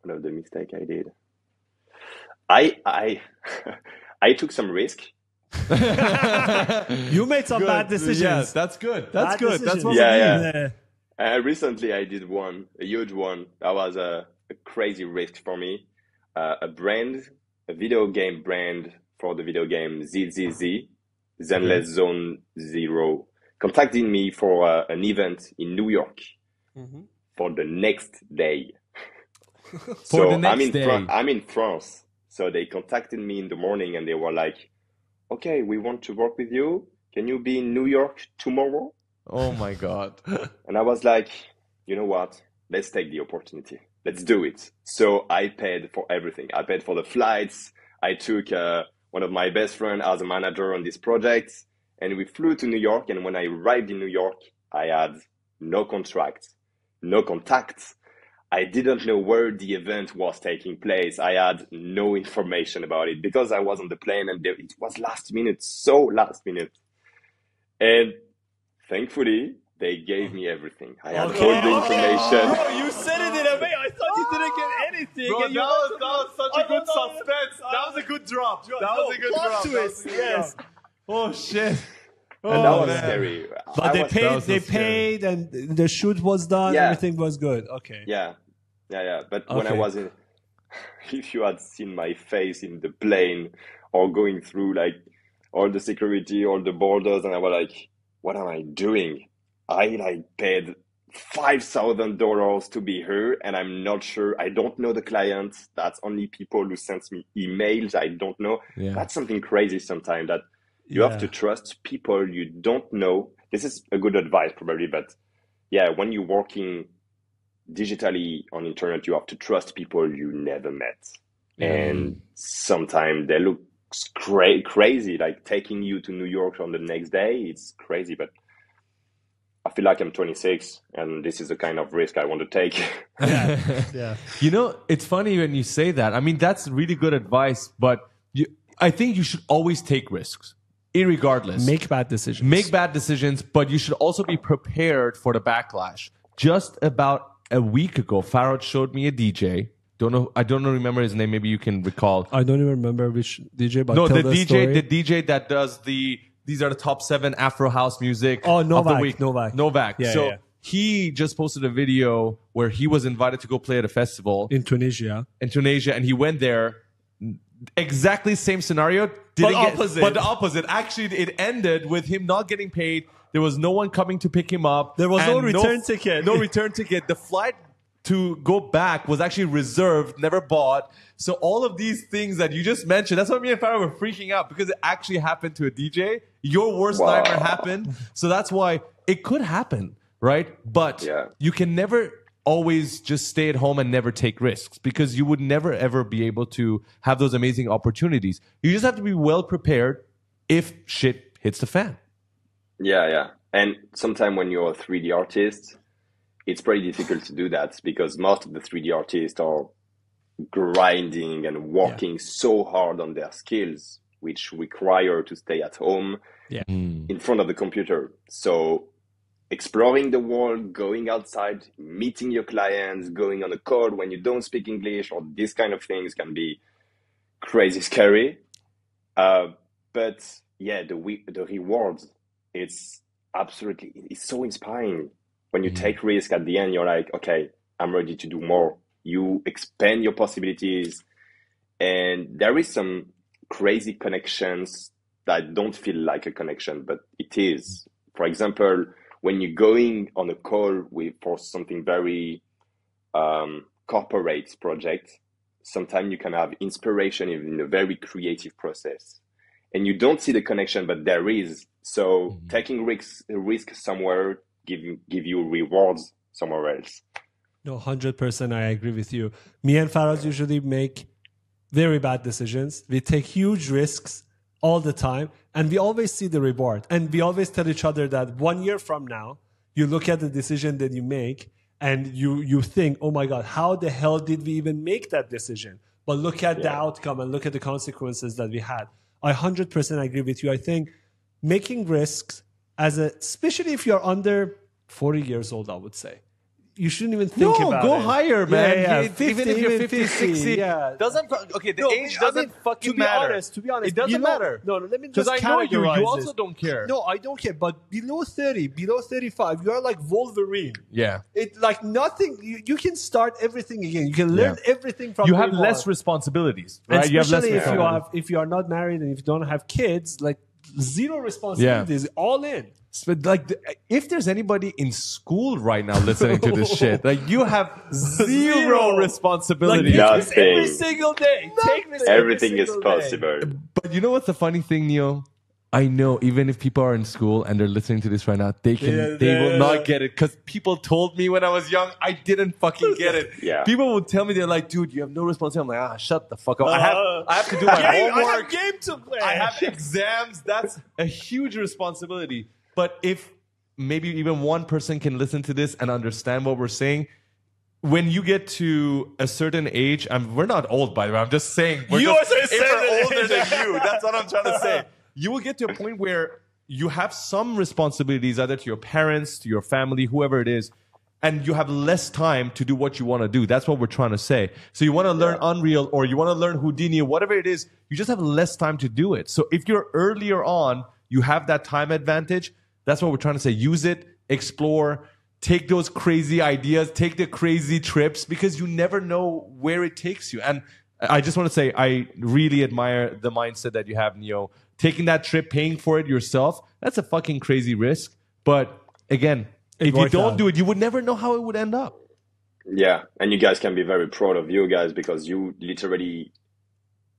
one of the mistake I did, I took some risk. You made some bad decisions. Yes, that's good. That's Bad good. That's decisions. what Yeah, we need. Recently I did a huge one. That was a crazy risk for me. A video game brand for the video game ZZZ, Zenless Zone Zero, contacted me for an event in New York for the next day. For the next day. I'm in France. So they contacted me in the morning and they were like, okay, we want to work with you. Can you be in New York tomorrow? Oh my God. And I was like, you know what? Let's take the opportunity. Let's do it. So I paid for everything. I paid for the flights. I took one of my best friends as a manager on this project. And we flew to New York. And when I arrived in New York, I had no contract, no contacts. I didn't know where the event was taking place. I had no information about it because I was on the plane and it was last minute, so last minute. And thankfully, they gave me everything. I had all the information. Oh, you said it in a way. I thought you didn't get anything. Bro, and you that went to was such a good suspense. That was a good good drop. That No, was a good plot drop. twist, yes. Oh shit. And that was man. scary. But I they was- paid. that was so They scary. paid, and the shoot was done. Yeah. Everything was good. Okay. Yeah. But when I Okay. was in, if you had seen my face in the plane or going through like all the security, all the borders, and I was like, what am I doing? I like paid $5,000 to be here, and I'm not sure. I don't know the client. That's only people who send me emails. I don't know. Yeah. That's something crazy sometimes that you have to trust people you don't know. This is a good advice probably, but yeah, when you're working digitally on internet, you have to trust people you never met. And sometimes they look crazy, like taking you to New York on the next day. It's crazy, but I feel like I'm 26 and this is the kind of risk I want to take. Yeah. You know, it's funny when you say that. I mean, that's really good advice, but I think you should always take risks, irregardless. Make bad decisions. Make bad decisions, but you should also be prepared for the backlash. Just about a week ago, Farad showed me a DJ. I don't remember his name. Maybe you can recall. I don't even remember which DJ, but No, tell the DJ, story. the DJ that does these are the top 7 Afro house music Oh, of the Novak, week. Novak. Yeah, so yeah. he just posted a video where he was invited to go play at a festival in Tunisia. in Tunisia, and he went there. Exactly same scenario, opposite. But the opposite. Actually, it ended with him not getting paid. There was no one coming to pick him up. There was and no return ticket. No return ticket. The flight to go back was actually reserved, never bought. So all of these things that you just mentioned, that's why me and Farah were freaking out, because it actually happened to a DJ. Your worst nightmare happened. So that's why it could happen, right? But you can never always just stay at home and never take risks, because you would never ever be able to have those amazing opportunities. You just have to be well prepared if shit hits the fan. Yeah. And sometimes when you're a 3D artist, it's pretty difficult to do that, because most of the 3D artists are grinding and working so hard on their skills, which require to stay at home in front of the computer. So exploring the world, going outside, meeting your clients, going on a call when you don't speak English, or these kind of things can be crazy scary. But yeah, the rewards, it's so inspiring. When you take risk at the end, you're like, okay, I'm ready to do more. You expand your possibilities. And there is some crazy connections that don't feel like a connection, but it is. For example, when you're going on a call for something very corporate project, sometimes you can have inspiration in a very creative process. And you don't see the connection, but there is. So taking risk somewhere give you rewards somewhere else. No, 100%. I agree with you. Me and Faraz usually make very bad decisions. We take huge risks all the time, and we always see the reward. And we always tell each other that 1 year from now, you look at the decision that you make, and you think, oh my God, how the hell did we even make that decision? But look at the outcome and look at the consequences that we had. I 100% agree with you. I think making risks, especially if you're under 40 years old, I would say, you shouldn't even think about it. Go higher, man. Yeah, 50, even if you're 50, 60. Yeah. The age doesn't fucking matter. To be honest, it doesn't matter. No, let me Because just I know you. categorize You also this. don't care. No, I don't care. But below 30, below 35, you are like Wolverine. Yeah. It like nothing. You can start everything again. You can learn everything from. You have day less one. responsibilities, And right? You have less especially if you are not married and if you don't have kids, like zero responsibilities, all in. But like, if there's anybody in school right now listening to this shit, like you have zero responsibility. Like, Nothing. every single day. Take risks Everything every is single day. possible. But you know what's the funny thing, Neo? I know even if people are in school and they're listening to this right now, they will not get it, because people told me when I was young, I didn't fucking get it. Yeah. People would tell me, they're like, dude, you have no responsibility. I'm like, shut the fuck up. I have to do my homework. I have game to play. I have exams. That's a huge responsibility. But if maybe even one person can listen to this and understand what we're saying, when you get to a certain age, we're not old, by the way. I'm just saying. We're older than you. That's what I'm trying to say. You will get to a point where you have some responsibilities, either to your parents, to your family, whoever it is. and you have less time to do what you want to do. That's what we're trying to say. So you want to learn Unreal, or you want to learn Houdini, or whatever it is, you just have less time to do it. So if you're earlier on, you have that time advantage. That's what we're trying to say. Use it, explore, take those crazy ideas, take the crazy trips, because you never know where it takes you. And I just want to say, I really admire the mindset that you have, Neo. Taking that trip, paying for it yourself, that's a fucking crazy risk. But again, if you don't do it, you would never know how it would end up. Yeah, and you guys can be very proud of you guys, because you literally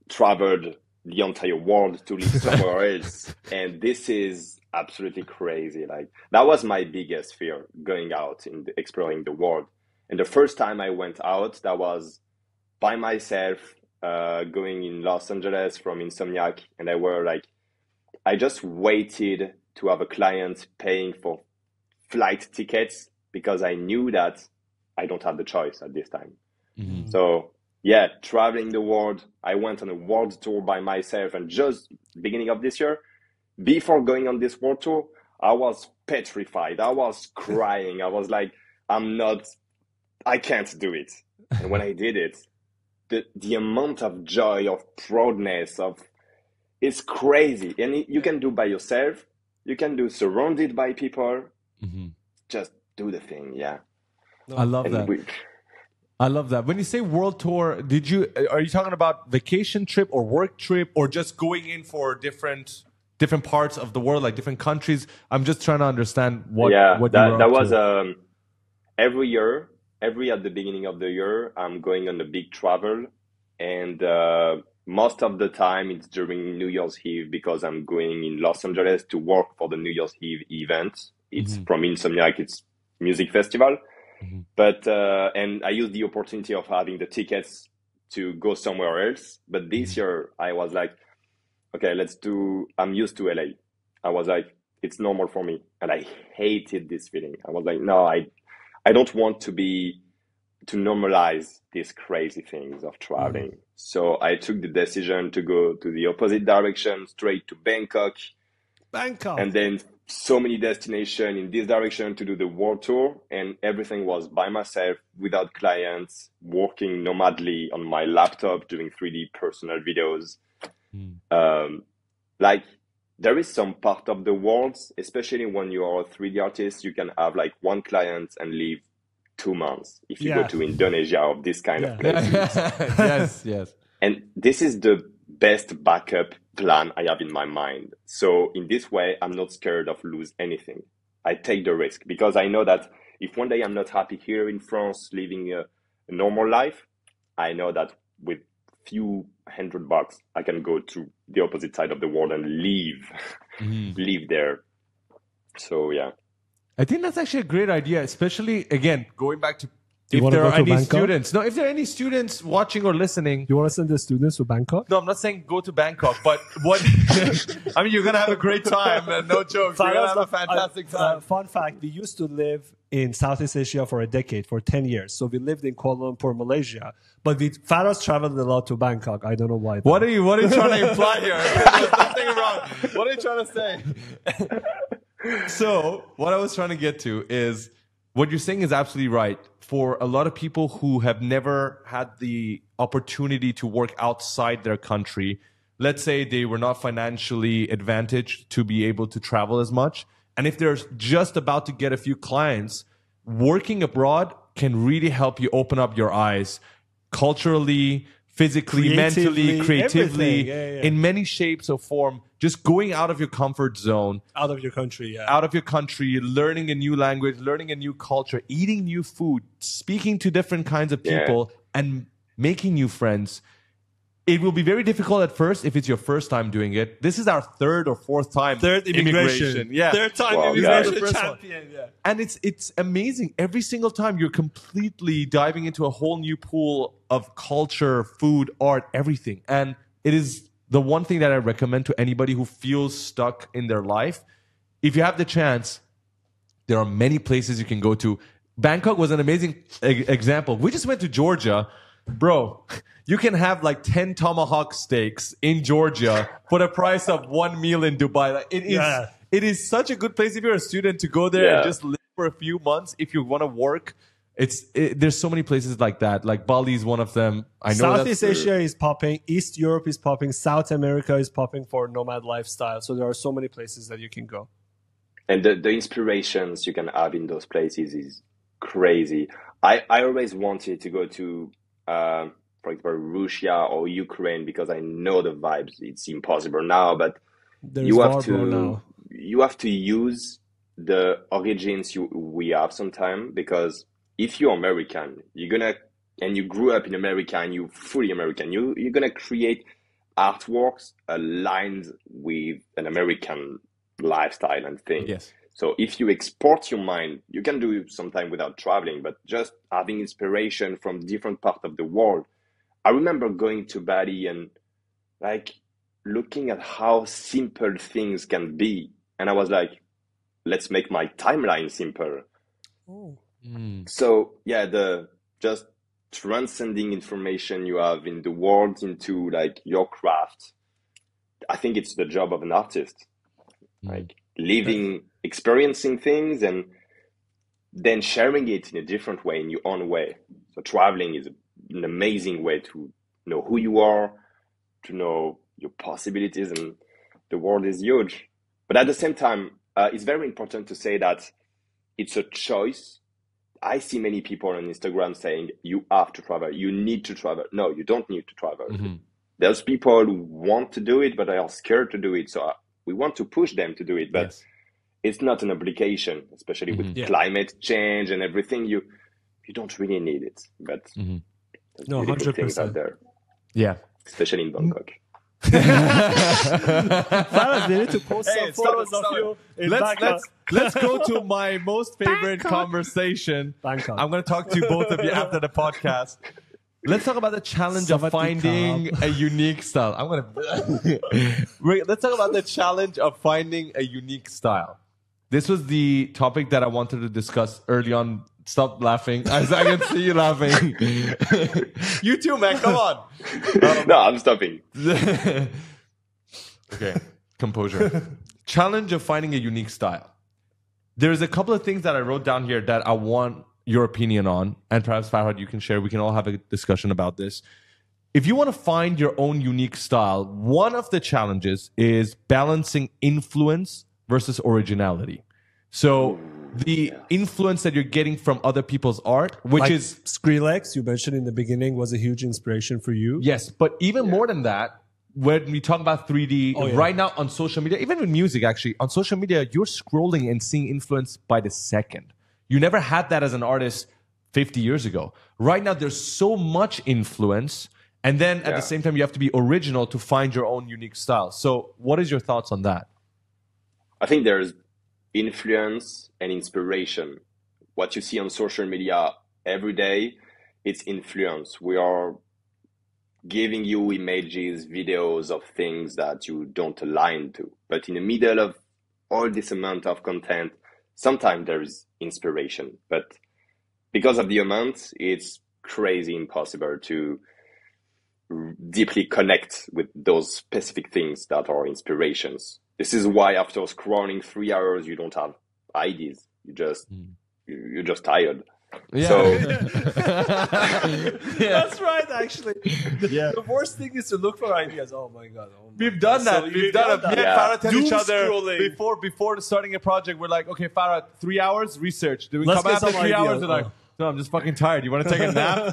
traveled the entire world to live somewhere else. And this is absolutely crazy. Like, that was my biggest fear, going out and exploring the world. And the first time I went out, that was by myself, going in Los Angeles from Insomniac. And I just waited to have a client paying for flight tickets, because I knew that I don't have the choice at this time. Mm-hmm. So yeah, traveling the world. I went on a world tour by myself, and just beginning of this year, before going on this world tour, I was petrified. I was crying. I was like, I can't do it. And when I did it, the amount of joy, of proudness, it's crazy. And you can do by yourself. You can do surrounded by people. Mm-hmm. Just do the thing. Yeah. I love that. I love that. When you say world tour, are you talking about vacation trip or work trip, or just going in for different parts of the world, like different countries? I'm just trying to understand what. Yeah, what that was every year. At the beginning of the year, I'm going on a big travel, and most of the time it's during New Year's Eve, because I'm going in Los Angeles to work for the New Year's Eve event. It's from Insomniac. It's music festival. Mm-hmm. But and I used the opportunity of having the tickets to go somewhere else. But this year I was like, okay, I'm used to LA. I was like, it's normal for me. And I hated this feeling. I was like, no, I don't want to normalize these crazy things of traveling. Mm-hmm. So I took the decision to go to the opposite direction, straight to Bangkok. And then so many destinations in this direction to do the world tour, and everything was by myself, without clients, working nomadly on my laptop, doing 3D personal videos. Like, there is some part of the world, especially when you are a 3D artist, you can have like one client and live 2 months if you go to Indonesia or this kind of places. Yes. And this is the best backup plan I have in my mind. So in this way, I'm not scared of lose anything. I take the risk, because I know that if one day I'm not happy here in France, living a normal life, I know that with few $100, I can go to the opposite side of the world and live there. So yeah. I think that's actually a great idea, especially, again, going back to if there are any students. No, if there are any students watching or listening. You want to send the students to Bangkok? No, I'm not saying go to Bangkok, but what? I mean, you're going to have a great time. No joke. You're going to have a fantastic time. Fun fact, we used to live in Southeast Asia for a decade, for 10 years. So we lived in Kuala Lumpur, Malaysia. But Faraz traveled a lot to Bangkok. I don't know why. What are you trying to imply here? There's nothing wrong. What are you trying to say? So what I was trying to get to is, what you're saying is absolutely right. For a lot of people who have never had the opportunity to work outside their country, let's say they were not financially advantaged to be able to travel as much, and if they're just about to get a few clients, working abroad can really help you open up your eyes culturally, physically, mentally, creatively, in many shapes or form. Just going out of your comfort zone. Out of your country, Out of your country, learning a new language, learning a new culture, eating new food, speaking to different kinds of people, and making new friends. It will be very difficult at first if it's your first time doing it. This is our third or fourth time. Third immigration. Yeah. Third time immigration champion. Yeah. And it's amazing. Every single time you're completely diving into a whole new pool of culture, food, art, everything. And it is the one thing that I recommend to anybody who feels stuck in their life. If you have the chance, there are many places you can go to. Bangkok was an amazing example. We just went to Georgia. Bro, you can have like 10 tomahawk steaks in Georgia for the price of one meal in Dubai. Like, it is such a good place if you're a student to go there and just live. for a few months if you want to work. There's so many places like that. Like Bali is one of them. I know Southeast Asia is popping. East Europe is popping. South America is popping for nomad lifestyle. So there are so many places that you can go. And the inspirations you can have in those places is crazy. I always wanted to go to, for example, Russia or Ukraine because I know the vibes. It's impossible now, but you have to use the origins we have sometime, because if you're American, and you grew up in America and you're fully American, you're gonna create artworks aligned with an American lifestyle and thing. Yes. So if you export your mind, you can do it sometime without traveling, but just having inspiration from different parts of the world. I remember going to Bali and like looking at how simple things can be. And I was like, let's make my timeline simple. Oh. So yeah, the just transcending information you have in the world into like your craft. I think it's the job of an artist, like living, experiencing things and then sharing it in a different way, in your own way. So traveling is an amazing way to know who you are, to know your possibilities, and the world is huge. But at the same time, it's very important to say that it's a choice. I see many people on Instagram saying, you have to travel, you need to travel. No, you don't need to travel. Mm-hmm. There's people who want to do it, but they are scared to do it. So we want to push them to do it, but it's not an obligation, especially with climate change and everything. You don't really need it, but there's beautiful 100% things out there. Yeah. Especially in Bangkok. Farad, we need to post some photos of you in Bangkok. Let's go to my most favorite conversation. Bangkok. I'm going to talk to both of you after the podcast. Let's talk about the challenge of finding a unique style. Let's talk about the challenge of finding a unique style. This was the topic that I wanted to discuss early on. Stop laughing. I can see you laughing. You too, man. Come on. No, I'm stopping. Okay. Composure. Challenge of finding a unique style. There's a couple of things that I wrote down here that I want your opinion on, and perhaps Farhad, you can share. We can all have a discussion about this. If you want to find your own unique style, one of the challenges is balancing influence versus originality. So the influence that you're getting from other people's art, which like is Skrillex, you mentioned in the beginning, was a huge inspiration for you. Yes, but even more than that, when we talk about 3D, right now on social media, even with music, actually, on social media, you're scrolling and seeing influence by the second. You never had that as an artist 50 years ago. Right now, there's so much influence. And then at the same time, you have to be original to find your own unique style. So what is your thoughts on that? I think there's influence and inspiration. What you see on social media every day, it's influence. We are giving you images, videos of things that you don't align to. But in the middle of all this amount of content, sometimes there is inspiration. But because of the amount, it's crazy impossible to deeply connect with those specific things that are inspirations. This is why after scrolling 3 hours, you don't have ideas. You're just tired. Yeah. So That's right, actually. The worst thing is to look for ideas. Oh my God. We've done that. We've done it. Me and Farah tell each other scrolling. before starting a project, we're like, okay, Farah, 3 hours, research. Do we Let's come get after some 3 hours? ideas. We're like, no, I'm just fucking tired. You want to take a nap?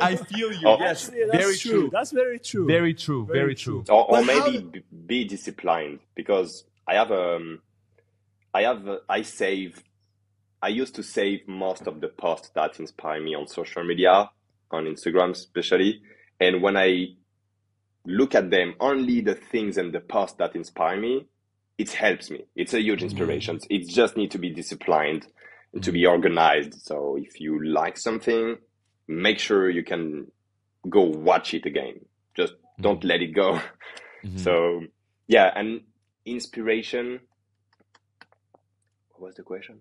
I feel you. Yes, Actually, that's very true. That's very true. Very true. Very true. or maybe be disciplined, because I used to save most of the posts that inspire me on social media, on Instagram especially. And when I look at them, only the things and the posts that inspire me, it helps me. It's a huge inspiration. It just needs to be disciplined and to be organized. So if you like something, make sure you can go watch it again. Just don't let it go. So yeah, and inspiration. What was the question?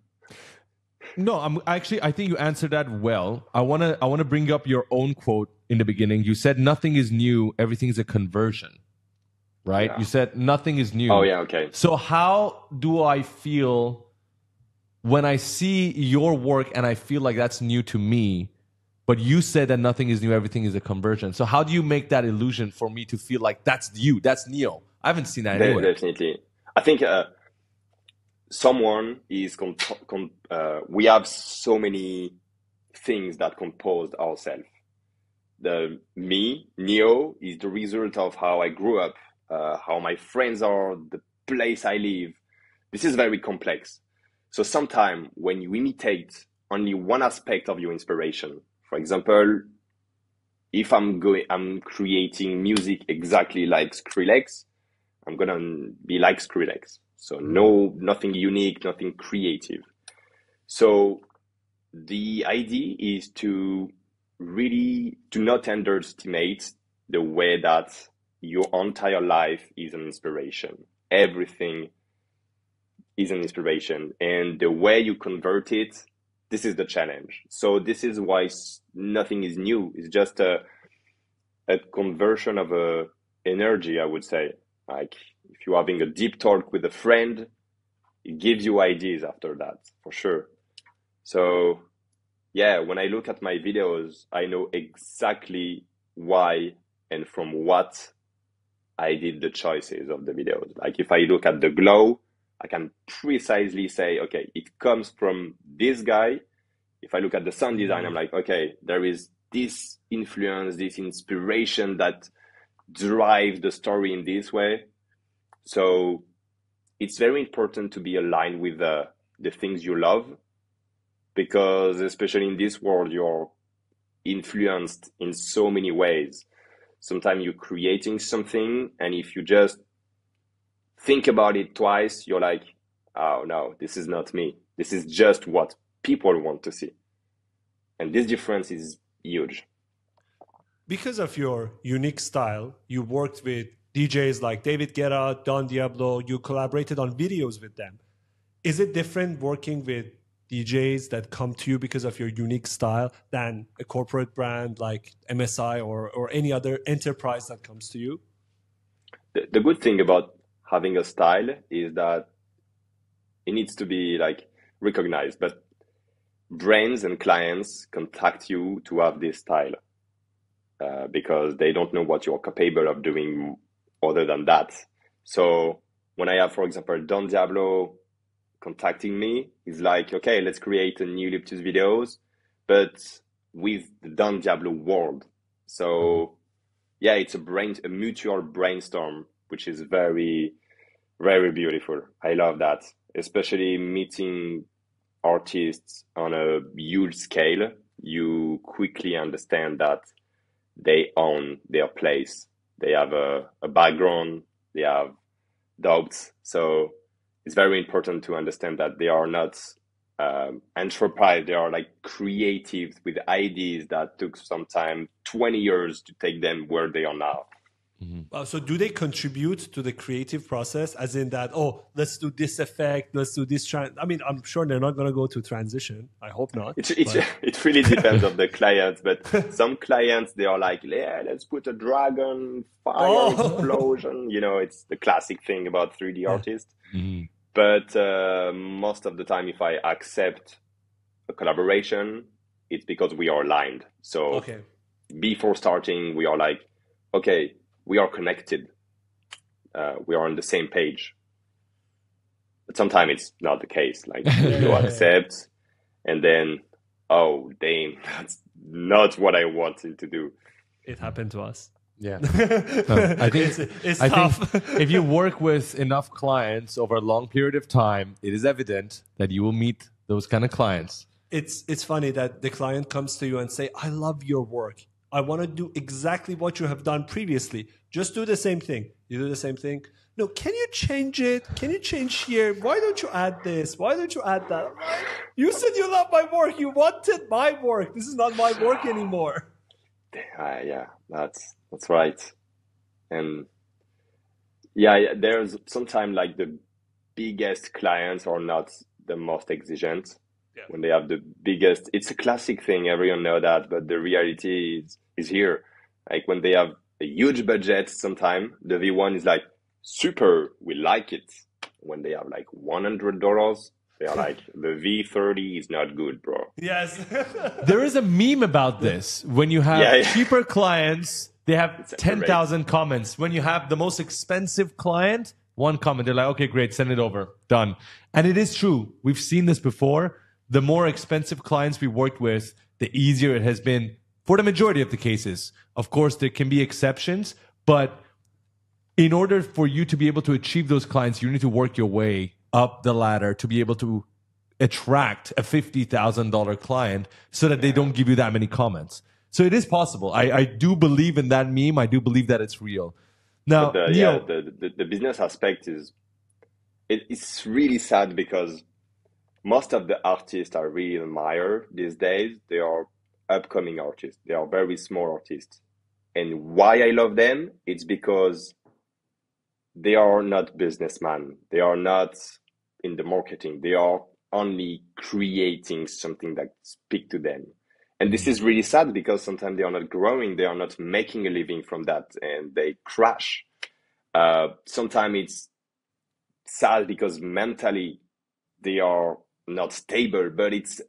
No, I think you answered that well. I wanna bring up your own quote in the beginning. You said nothing is new, everything is a conversion. Right? Yeah. You said nothing is new. Oh yeah, okay. So how do I feel when I see your work and I feel like that's new to me, but you said that nothing is new, everything is a conversion. So how do you make that illusion for me to feel like that's you, that's Neo? I haven't seen that anywhere. Definitely. I think someone is, we have so many things that compose ourselves. Me, Neo, is the result of how I grew up, how my friends are, the place I live. This is very complex. So sometimes when you imitate only one aspect of your inspiration, for example, if I'm creating music exactly like Skrillex, I'm gonna be like Skrillex. So nothing unique, nothing creative. So the idea is to really do not underestimate the way that your entire life is an inspiration. Everything is an inspiration, and the way you convert it, this is the challenge. So this is why nothing is new. It's just a conversion of a energy, I would say. Like if you're having a deep talk with a friend, it gives you ideas after that, for sure. So yeah, when I look at my videos, I know exactly why and from what I did the choices of the videos. Like if I look at the glow, I can precisely say, okay, it comes from this guy. If I look at the sound design, I'm like, okay, there is this influence, this inspiration that drives the story in this way. So it's very important to be aligned with the things you love, because especially in this world, you're influenced in so many ways. Sometimes you're creating something, and if you just think about it twice, you're like, oh no, this is not me. This is just what people want to see. And this difference is huge. Because of your unique style, you worked with DJs like David Guetta, Don Diablo, you collaborated on videos with them. Is it different working with DJs that come to you because of your unique style than a corporate brand like MSI or any other enterprise that comes to you? The good thing about having a style is that it needs to be like recognized, but brands and clients contact you to have this style because they don't know what you're capable of doing other than that. So when I have, for example, Don Diablo contacting me, he's like, okay, let's create a new Liptus videos, but with the Don Diablo world. So yeah, it's a mutual brainstorm, which is very, very beautiful. I love that, especially meeting artists on a huge scale. You quickly understand that they own their place. They have a background, they have doubts. So it's very important to understand that they are not enterprise. They are like creatives with ideas that took some time, 20 years to take them where they are now. Mm-hmm. So do they contribute to the creative process, as in that, oh, let's do this effect, let's do this I mean, I'm sure they're not going to go to transition. I hope not. It really depends on the clients, but some clients, they are like, yeah, let's put a dragon fire explosion. You know, it's the classic thing about 3D artists. Mm-hmm. But most of the time, if I accept a collaboration, it's because we are aligned. So before starting, we are like, okay, we are connected. We are on the same page. But sometimes it's not the case. Like you accept, and then, oh, damn, that's not what I wanted to do. It happened to us. Yeah, no, I think it's tough. Think if you work with enough clients over a long period of time, it is evident that you will meet those kind of clients. It's funny that the client comes to you and say, I love your work. I want to do exactly what you have done previously. Just do the same thing. You do the same thing. No, can you change it? Can you change here? Why don't you add this? Why don't you add that? You said you love my work. You wanted my work. This is not my work anymore. Yeah, that's right. And yeah, there's sometimes like the biggest clients are not the most exigent. Yeah. When they have the biggest, it's a classic thing. Everyone know that, but the reality is here. Like when they have a huge budget, sometimes the V1 is like, super, we like it. When they have like $100, They're like, the V30 is not good, bro. Yes. There is a meme about this. When you have Yeah. cheaper clients, they have It's a 10,000 comments. When you have the most expensive client, one comment, they're like, okay, great, send it over. Done. And it is true. We've seen this before. The more expensive clients we worked with, the easier it has been for the majority of the cases. Of course, there can be exceptions, but in order for you to be able to achieve those clients, you need to work your way up the ladder to be able to attract a $50,000 client so that they don't give you that many comments. So it is possible. I do believe in that meme. I do believe that it's real. Now, But Neo, the business aspect is, it's really sad because most of the artists I really admire these days, they are upcoming artists. They are very small artists. And why I love them, it's because they are not businessmen. They are not in the marketing. They are only creating something that speaks to them. And this is really sad because sometimes they are not growing. They are not making a living from that and they crash. Sometimes it's sad because mentally they are not stable, but it's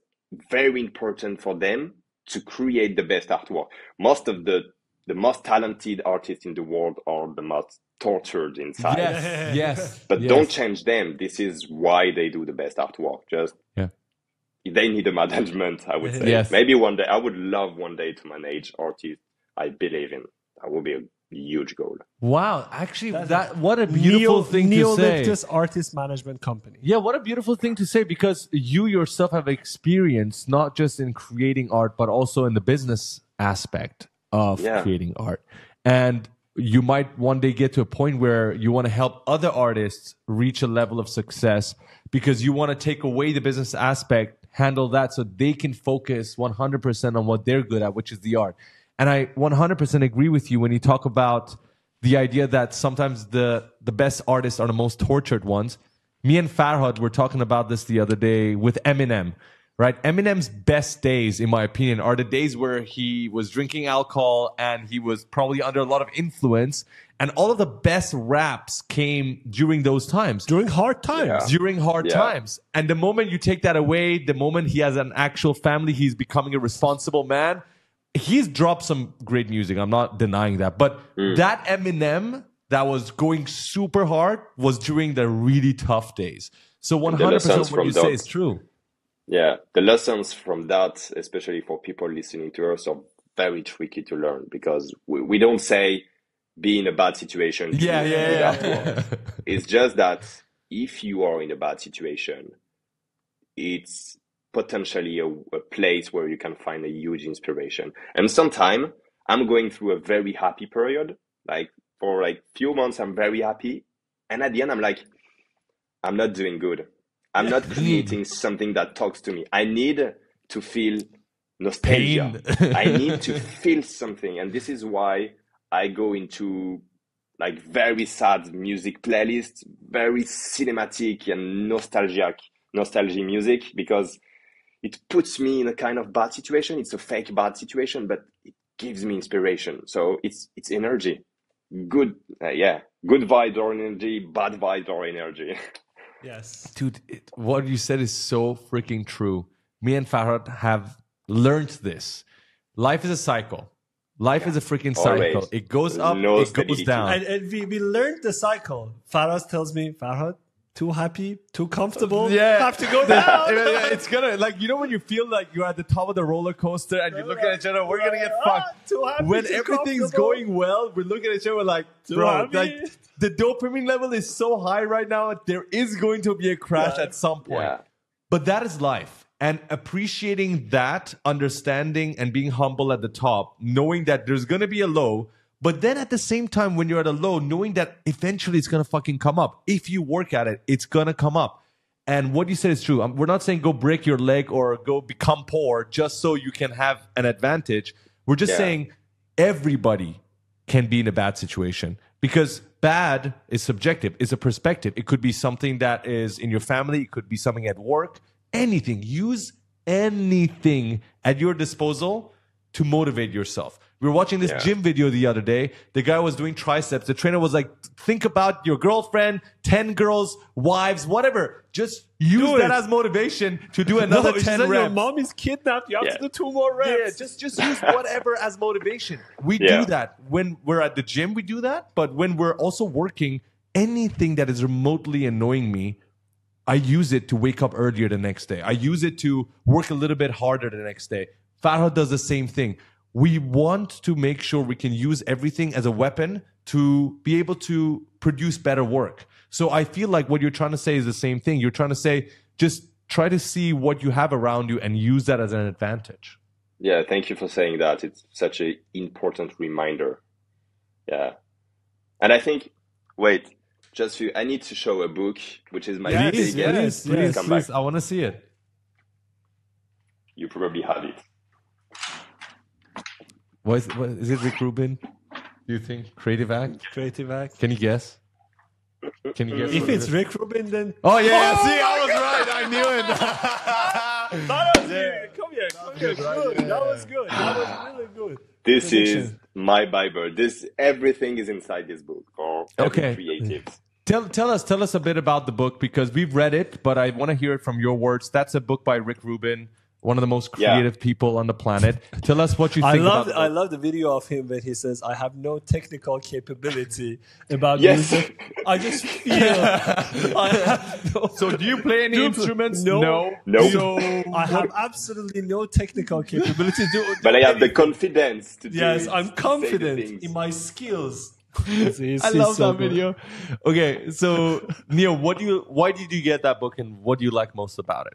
very important for them to create the best artwork. Most of the most talented artists in the world are the most tortured inside. yes, yes. But yes. don't change them. This is why they do the best artwork. Just they need a management, I would say. Yes. Maybe one day, I would love one day to manage artists I believe in. That would be a huge goal. Wow, actually, what a beautiful thing to say. Neolithus Artist Management Company. Yeah, what a beautiful thing to say because you yourself have experience not just in creating art, but also in the business aspect of creating art. And you might one day get to a point where you want to help other artists reach a level of success because you want to take away the business aspect, handle that so they can focus 100% on what they're good at, which is the art. And I 100% agree with you when you talk about the idea that sometimes the best artists are the most tortured ones. Me and Farhad were talking about this the other day with Eminem, right? Eminem's best days, in my opinion, are the days where he was drinking alcohol and he was probably under a lot of influence. And all of the best raps came during those times. During hard times. During hard times. And the moment you take that away, the moment he has an actual family, he's becoming a responsible man. He's dropped some great music. I'm not denying that. But that Eminem that was going super hard was during the really tough days. So 100% what you say is true. Yeah, the lessons from that, especially for people listening to us, are very tricky to learn because we don't say be in a bad situation. It's just that if you are in a bad situation, it's potentially a place where you can find a huge inspiration. And sometimes I'm going through a very happy period, like for like few months, I'm very happy. And at the end, I'm like, I'm not doing good. I'm not creating something that talks to me. I need to feel nostalgia. I need to feel something. And this is why I go into like very sad music playlists, very cinematic and nostalgia music, because it puts me in a kind of bad situation. It's a fake bad situation, but it gives me inspiration. So it's energy. Good vibes or energy, bad vibes or energy. Yes. Dude, what you said is so freaking true. Me and Farhad have learned this. Life is a cycle. Life is a freaking cycle. Always. It goes up, No it goes down. And we learned the cycle. Farhad tells me, Farhad, too happy, too comfortable, have to go down. It's gonna, like, you know when you feel like you're at the top of the roller coaster and you look at each other, we're gonna get fucked. Too happy, when too everything's going well, we look at each other, we're like, bro, like the dopamine level is so high right now, there is going to be a crash at some point. Yeah. But that is life. And appreciating that, understanding and being humble at the top, knowing that there's gonna be a low, but then at the same time, when you're at a low, knowing that eventually it's going to fucking come up. If you work at it, it's going to come up. And what you said is true. We're not saying go break your leg or go become poor just so you can have an advantage. We're just saying everybody can be in a bad situation because bad is subjective. It's a perspective. It could be something that is in your family. It could be something at work. Anything. Use anything at your disposal to motivate yourself. We were watching this gym video the other day. The guy was doing triceps. The trainer was like, think about your girlfriend, 10 girls, wives, whatever. Just use that as motivation to do another 10 reps. Your mom is kidnapped. You have to do 2 more reps. Yeah, just use whatever as motivation. We do that. When we're at the gym, we do that. But when we're also working, anything that is remotely annoying me, I use it to wake up earlier the next day. I use it to work a little bit harder the next day. Farhad does the same thing. We want to make sure we can use everything as a weapon to be able to produce better work. So I feel like what you're trying to say is the same thing. You're trying to say, just try to see what you have around you and use that as an advantage. Yeah, thank you for saying that. It's such an important reminder. Yeah. And I think, wait, just for you, I need to show a book, which is my biggest. Please, come back. I want to see it. You probably have it. What is it Rick Rubin? Do you think? Creative Act? Creative Act. Can you guess? If it's Rick Rubin, then... Oh, yeah. See, I was right. I knew it. Come here. Good. That was good. That was really good. This is my Bible. Everything is inside this book for every creatives. Tell us a bit about the book, because we've read it, but I want to hear it from your words. That's a book by Rick Rubin, one of the most creative people on the planet. Tell us what you think about it. I love the video of him when he says, I have no technical capability about music. I just feel I have no... So do you play any instruments? No. So I have absolutely no technical capability. But I have the confidence to do it. Yes, I'm confident in my skills. I love that video. Okay, so Neil, why did you get that book, and what do you like most about it?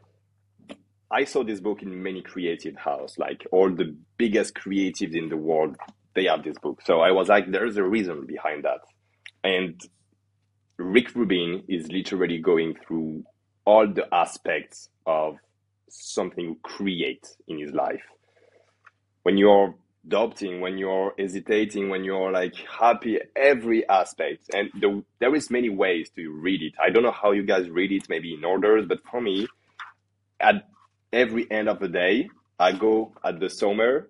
I saw this book in many creative houses, like all the biggest creatives in the world, they have this book. So I was like, there's a reason behind that. And Rick Rubin is literally going through all the aspects of something you create in his life. When you're doubting, when you're hesitating, when you're like happy, every aspect. And there is many ways to read it. I don't know how you guys read it, maybe in orders, but for me, at every end of the day, I go at the summer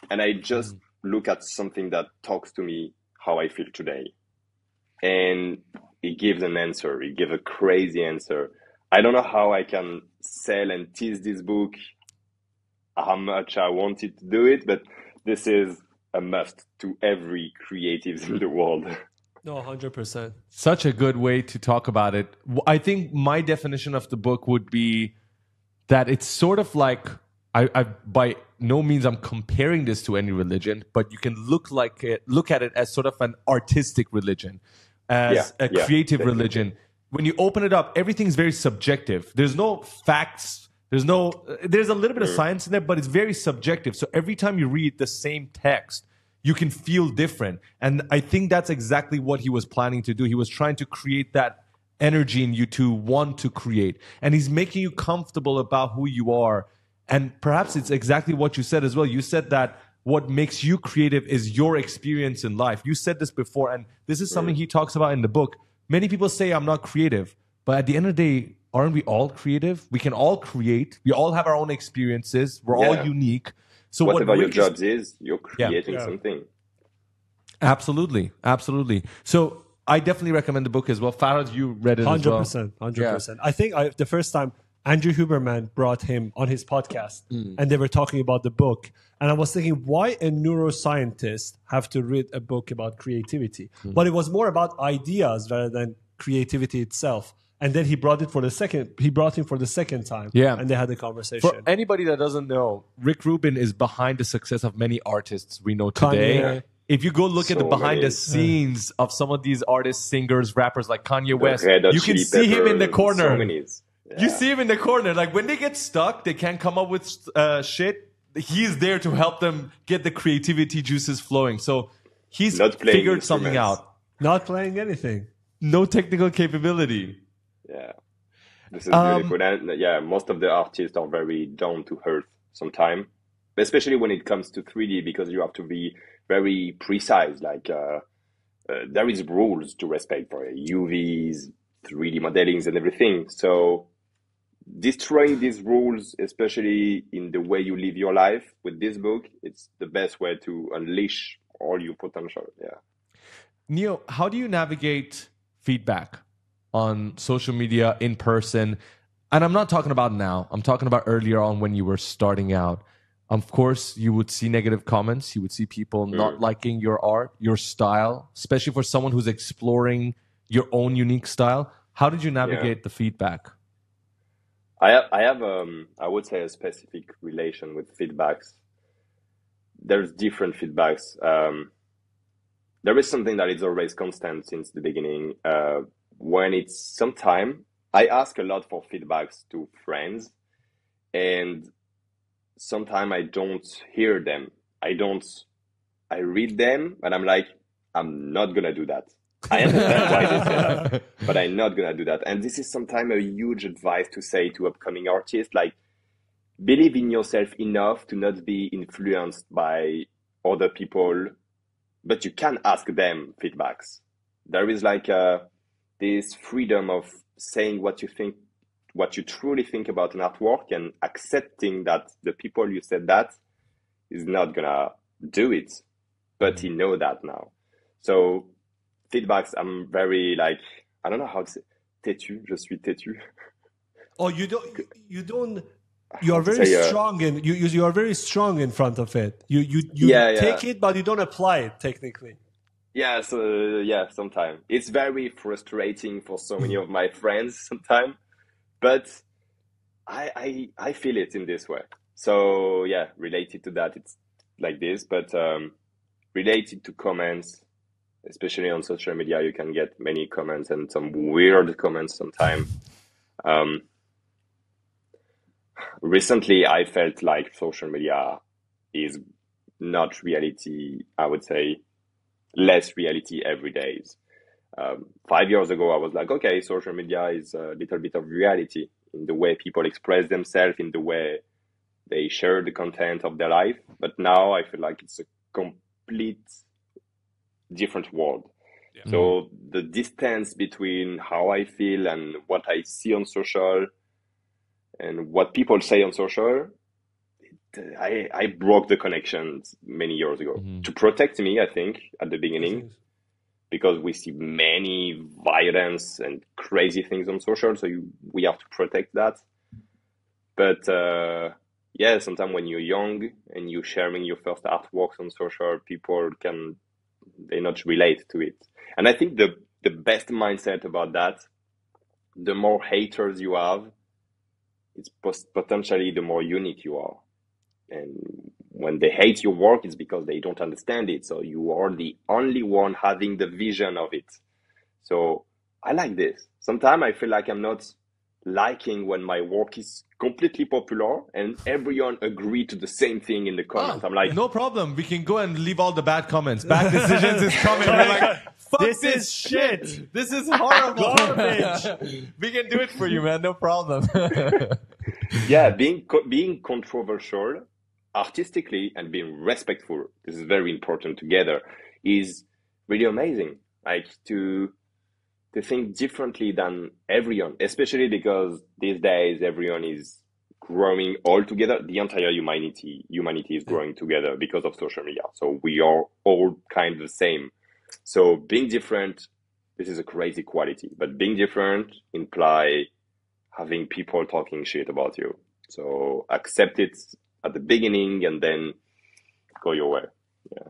and I just look at something that talks to me how I feel today. And it gives an answer. It gives a crazy answer. I don't know how I can sell and tease this book, how much I wanted to do it, but this is a must to every creatives in the world. No, 100%. Such a good way to talk about it. I think my definition of the book would be that it's sort of like, I by no means I'm comparing this to any religion, but you can look at it as sort of an artistic religion, as a creative religion. When you open it up, everything's very subjective. There's no facts. There's a little bit of science in there, but it's very subjective. So every time you read the same text, you can feel different. And I think that's exactly what he was planning to do. He was trying to create that energy in you to want to create, and he's making you comfortable about who you are. And perhaps it's exactly what you said as well. You said that what makes you creative is your experience in life. You said this before, and this is something he talks about in the book. Many people say I'm not creative, but at the end of the day, aren't we all creative? We can all create. We all have our own experiences. We're all unique. So whatever your job is, you're creating something. Absolutely. So I definitely recommend the book as well. Farhad, you read it 100%, as well. 100%. I think the first time Andrew Huberman brought him on his podcast and they were talking about the book. And I was thinking, why a neuroscientist have to read a book about creativity? But it was more about ideas rather than creativity itself. And then he brought him for the second time. Yeah. And they had a conversation. For anybody that doesn't know, Rick Rubin is behind the success of many artists we know today. Kanye. If you go look at the behind the scenes of some of these artists, singers, rappers like Kanye West, you can see him in the corner. You see him in the corner. Like when they get stuck, they can't come up with shit. He's there to help them get the creativity juices flowing. So he's figured something out. Not playing anything. No technical capability. Yeah. This is beautiful. And most of the artists are very down to earth sometimes, especially when it comes to 3D, because you have to be very precise. Like there is rules to respect for UVs, 3D modelings and everything. So destroying these rules, especially in the way you live your life with this book, it's the best way to unleash all your potential. Yeah. Neo, how do you navigate feedback on social media, in person? And I'm not talking about now. I'm talking about earlier on when you were starting out. Of course, you would see negative comments. You would see people not liking your art, your style, especially for someone who's exploring your own unique style. How did you navigate the feedback? I have I would say a specific relation with feedbacks. There's different feedbacks. There is something that is always constant since the beginning. When it's sometime, I ask a lot for feedbacks to friends, and sometimes I don't hear them. I read them, and I'm like, I'm not gonna do that. I understand why they say that, but I'm not gonna do that. And this is sometimes a huge advice to say to upcoming artists, like, believe in yourself enough to not be influenced by other people, but you can ask them feedbacks. There is like this freedom of saying what you think, what you truly think about an artwork, and accepting that the people you said that is not gonna do it, but he know that now. So feedbacks, I'm very like, I don't know how to say, têtu, je suis têtu. Oh, you are very strong in you are very strong in front of it. You take it, but you don't apply it technically. Yeah, so yeah, sometimes it's very frustrating for so many of my friends sometimes, but I feel it in this way. So yeah, related to that, it's like this, but related to comments, especially on social media, you can get many comments and some weird comments sometimes. Recently, I felt like social media is not reality, I would say, less reality every day. 5 years ago, I was like, okay, social media is a little bit of reality in the way people express themselves, in the way they share the content of their life. But now I feel like it's a complete different world. Yeah. So the distance between how I feel and what I see on social and what people say on social, I broke the connections many years ago to protect me, I think, at the beginning, because we see many violence and crazy things on social. So we have to protect that. But yeah, sometimes when you're young and you're sharing your first artworks on social, people they not relate to it. And I think the best mindset about that, the more haters you have, it's potentially the more unique you are. And when they hate your work, it's because they don't understand it. So you are the only one having the vision of it. So I like this. Sometimes I feel like I'm not liking when my work is completely popular and everyone agree to the same thing in the comments. I'm like, no problem. We can go and leave all the bad comments. Bad decisions is coming. We're like, fuck this is shit. This is horrible. Garbage. We can do it for you, man. No problem. Yeah, being controversial artistically and being respectful, this is very important together, is really amazing. Like to think differently than everyone, especially because these days everyone is growing all together. The entire humanity is growing together because of social media. So we are all kind of the same. So being different, this is a crazy quality, but being different imply having people talking shit about you. So accept it at the beginning and then go your way. Yeah.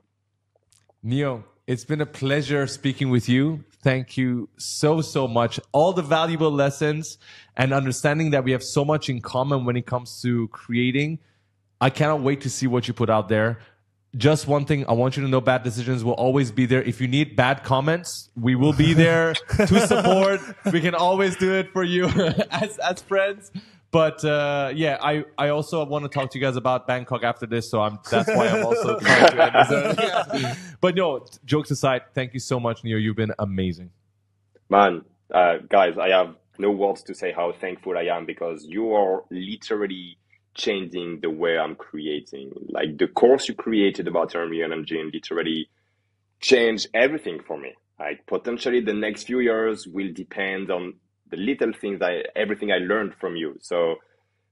Neo, it's been a pleasure speaking with you. Thank you so much. All the valuable lessons and understanding that we have so much in common when it comes to creating. I cannot wait to see what you put out there. Just one thing, I want you to know Bad Decisions will always be there. If you need bad comments, we will be there to support. We can always do it for you as friends. But yeah, I also want to talk to you guys about Bangkok after this, so that's why I'm also trying to end this. But no, jokes aside, thank you so much, Neo. You've been amazing. Man, guys, I have no words to say how thankful I am, because you are literally changing the way I'm creating. Like the course you created about Unreal Engine literally changed everything for me. Like potentially the next few years will depend on the little things, everything I learned from you. So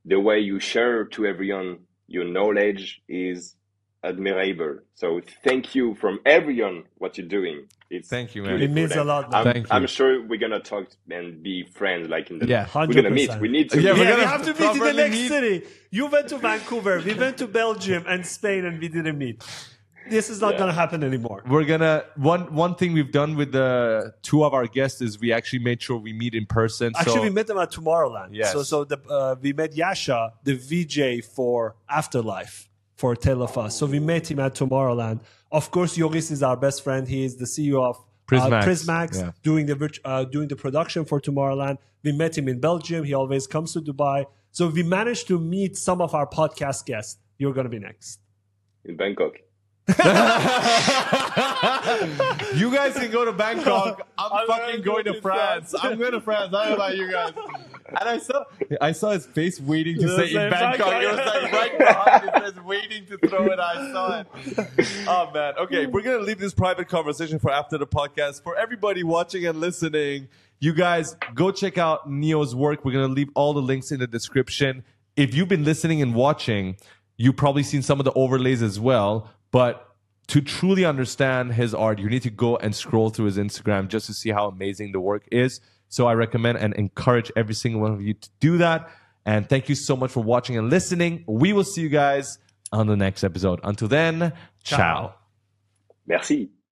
the way you share to everyone your knowledge is admirable. So thank you from everyone what you're doing. Thank you, man. beautiful. It means a lot. I'm, Thank you. I'm sure we're gonna talk and be friends like in the Yeah. we're gonna meet. 100%. We need to Yeah, meet. we're Yeah, we gonna have to meet in the properly next meet. city. You went to Vancouver, we went to Belgium and Spain, and we didn't meet. This is not going to happen anymore. We're gonna one thing we've done with the two of our guests is we actually made sure we meet in person. Actually, we met them at Tomorrowland. Yes. So we met Yasha, the VJ for Afterlife, for Tale of Us. So we met him at Tomorrowland. Of course, Yoris is our best friend. He is the CEO of Prismax, Yeah. doing the production for Tomorrowland. We met him in Belgium. He always comes to Dubai. So we managed to meet some of our podcast guests. You're going to be next. in Bangkok. You guys can go to Bangkok. I'm fucking going to France. I'm going to France. I don't know about you guys. And I saw his face waiting to say in Bangkok. It was like right behind it, says waiting to throw it. I saw it. Oh man. Okay, we're gonna leave this private conversation for after the podcast. For everybody watching and listening, you guys go check out Neo's work. We're gonna leave all the links in the description. If you've been listening and watching, you've probably seen some of the overlays as well. But to truly understand his art, you need to go and scroll through his Instagram just to see how amazing the work is. So I recommend and encourage every single one of you to do that. And thank you so much for watching and listening. We will see you guys on the next episode. Until then, ciao. Merci.